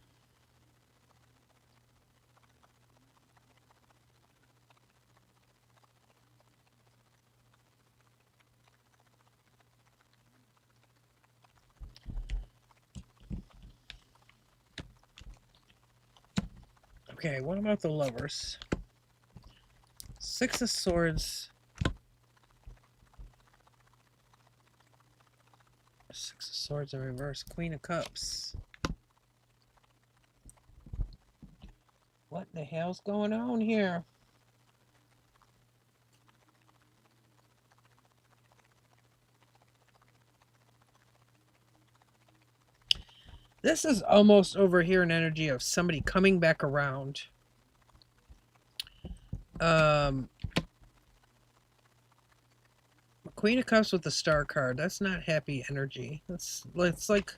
Okay, what about the Lovers? 6 of Swords. 6 of Swords in reverse. Queen of Cups. What the hell's going on here? This is almost over here an energy of somebody coming back around. Queen of Cups with the Star card. That's not happy energy. It's like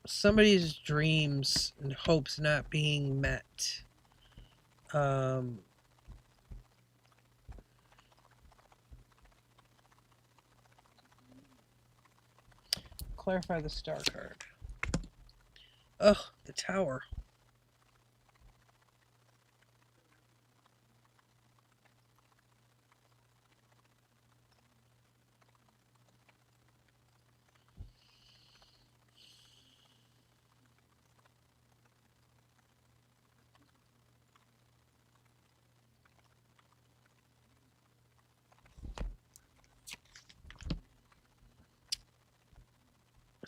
somebody's dreams and hopes not being met. Clarify the Star card. Ugh, the Tower.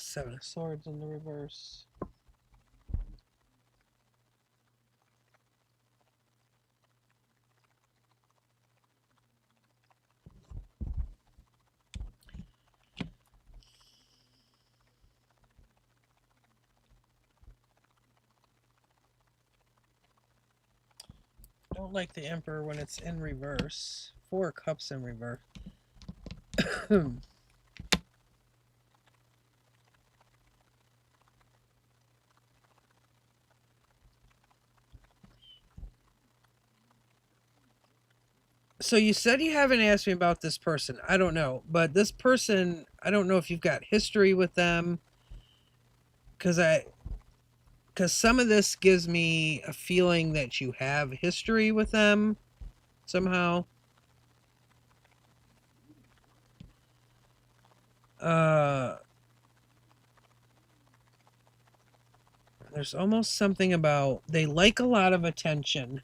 Seven of Swords in the reverse. Don't like the Emperor when it's in reverse. Four of Cups in reverse. So you said you haven't asked me about this person. I don't know. But this person, I don't know if you've got history with them. Because some of this gives me a feeling that you have history with them somehow. There's almost something about they like a lot of attention.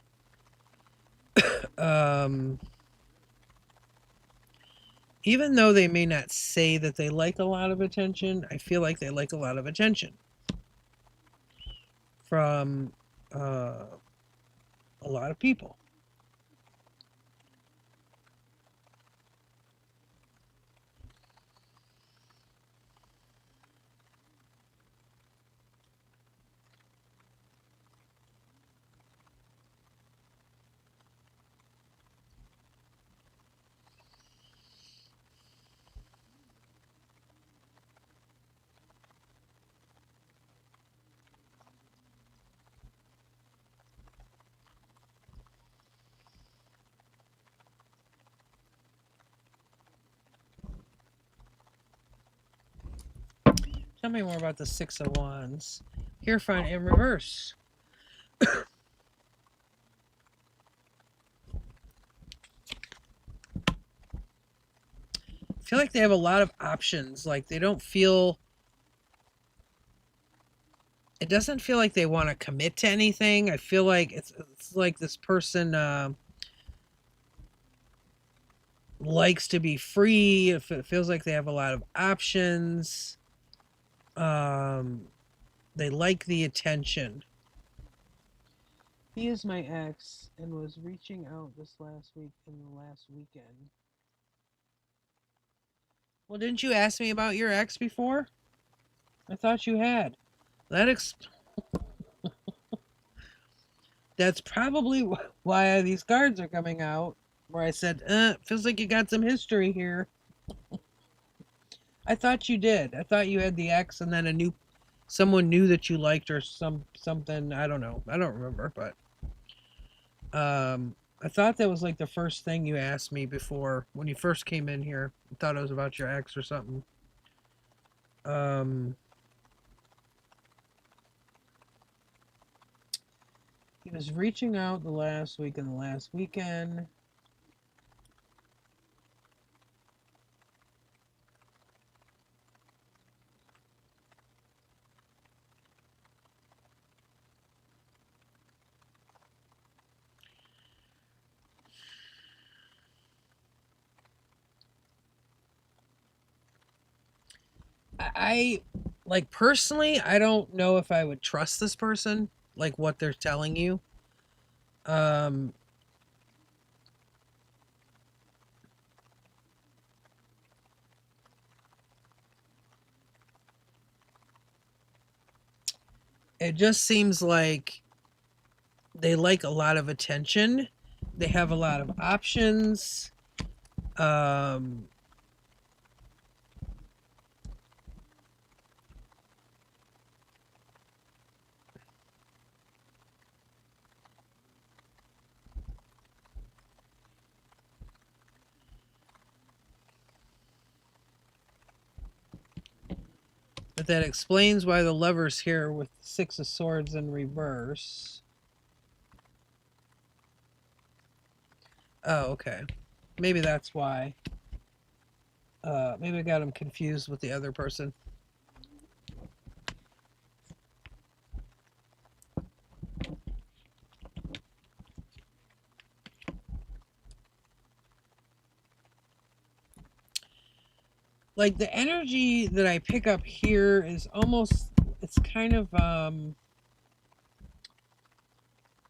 Even though they may not say that they like a lot of attention, I feel like they like a lot of attention from a lot of people. Tell me more about the Six of Wands. Hierophant in reverse. I feel like they have a lot of options. Like they don't feel. It doesn't feel like they want to commit to anything. I feel like it's like this person likes to be free. It feels like they have a lot of options. They like the attention. He is my ex and was reaching out this last week and the last weekend. Well, didn't you ask me about your ex before? I thought you had. That's probably why these cards are coming out. Where I said, feels like you got some history here. I thought you did. I thought you had the ex and then someone new that you liked or something. I don't know. I don't remember, but I thought that was like the first thing you asked me before when you first came in here. I thought it was about your ex or something. He was reaching out the last week and the last weekend. I like personally, I don't know if I would trust this person, like what they're telling you. Um, it just seems like they like a lot of attention. They have a lot of options. Um, but that explains why the Lover's here with Six of Swords in reverse. Oh, okay. Maybe that's why. Maybe I got him confused with the other person. like the energy that I pick up here is almost, it's kind of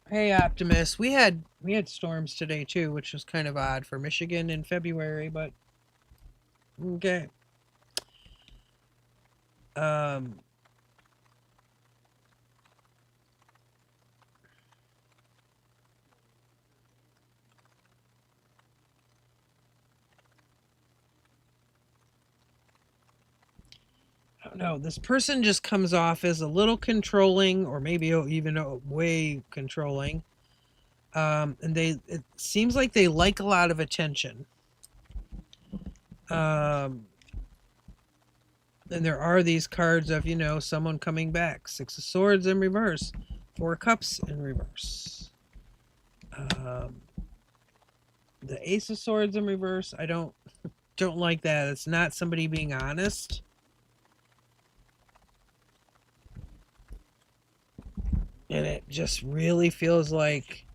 hey Optimus, we had storms today too, which was kind of odd for Michigan in February, but okay. Um I don't know. This person just comes off as a little controlling, or maybe even way controlling. And it seems like they like a lot of attention. Um, and there are these cards of, someone coming back. Six of Swords in reverse, Four of Cups in reverse. The Ace of Swords in reverse, I don't like that. It's not somebody being honest. And it just really feels like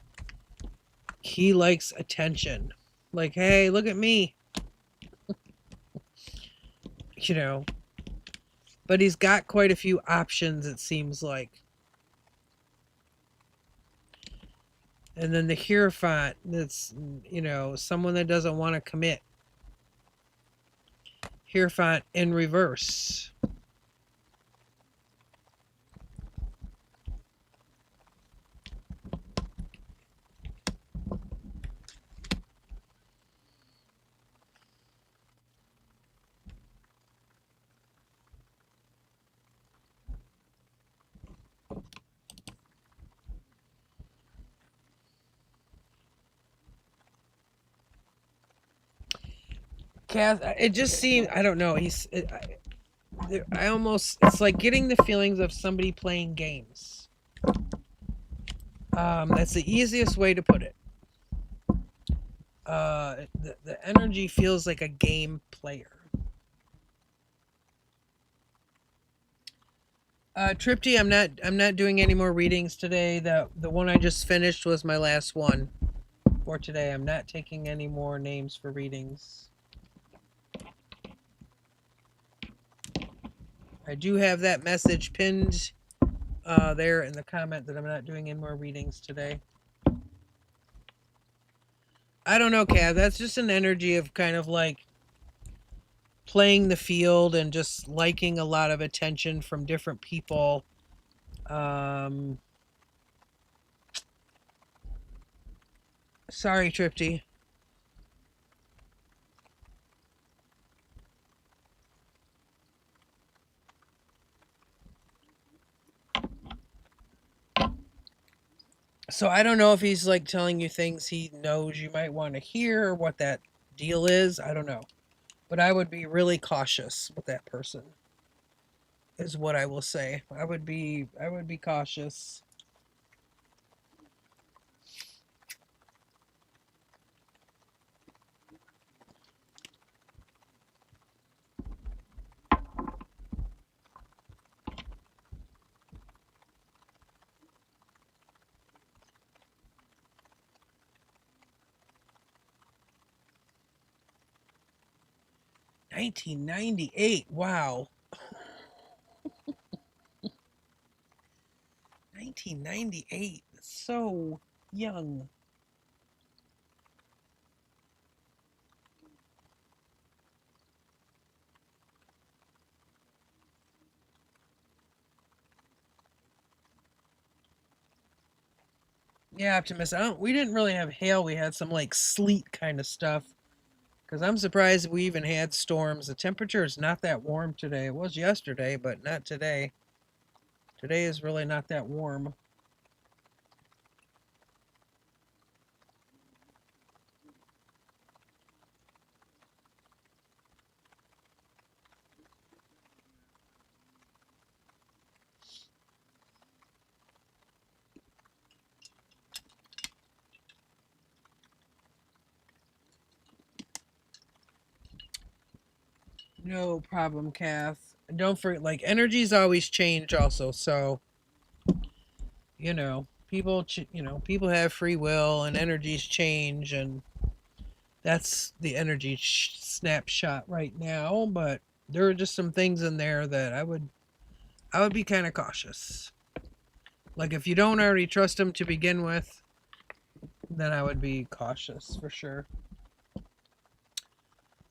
he likes attention. Like, hey, look at me. But he's got quite a few options, it seems like. And then the Hierophant, that's, someone that doesn't want to commit. Hierophant in reverse. Cass, it just seems, I don't know, it's like getting the feelings of somebody playing games. That's the easiest way to put it. The energy feels like a game player. Tripty, I'm not doing any more readings today. The one I just finished was my last one for today. I'm not taking any more names for readings. I do have that message pinned there in the comment that I'm not doing any more readings today. I don't know, Cav. That's just an energy of kind of like playing the field and just liking a lot of attention from different people. Sorry, Tripty. So I don't know if he's like telling you things he knows you might want to hear or what that deal is. I don't know. But I would be really cautious with that person. Is what I will say. I would be cautious. $1998. Wow. 1998. So young. Yeah, Optimus. We didn't really have hail. We had some like sleet kind of stuff. Because I'm surprised we even had storms. The temperature is not that warm today. It was yesterday, but not today. Today is really not that warm. No problem, Kath. Don't forget, like, energies always change also. So, people have free will and energies change. And that's the energy snapshot right now, but there are just some things in there that I would be kind of cautious. Like if you don't already trust them to begin with, then I would be cautious for sure.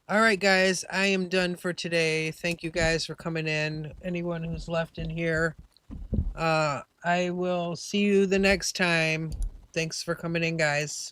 All right, guys, I am done for today. Thank you guys for coming in. Anyone who's left in here, I will see you the next time. Thanks for coming in, guys.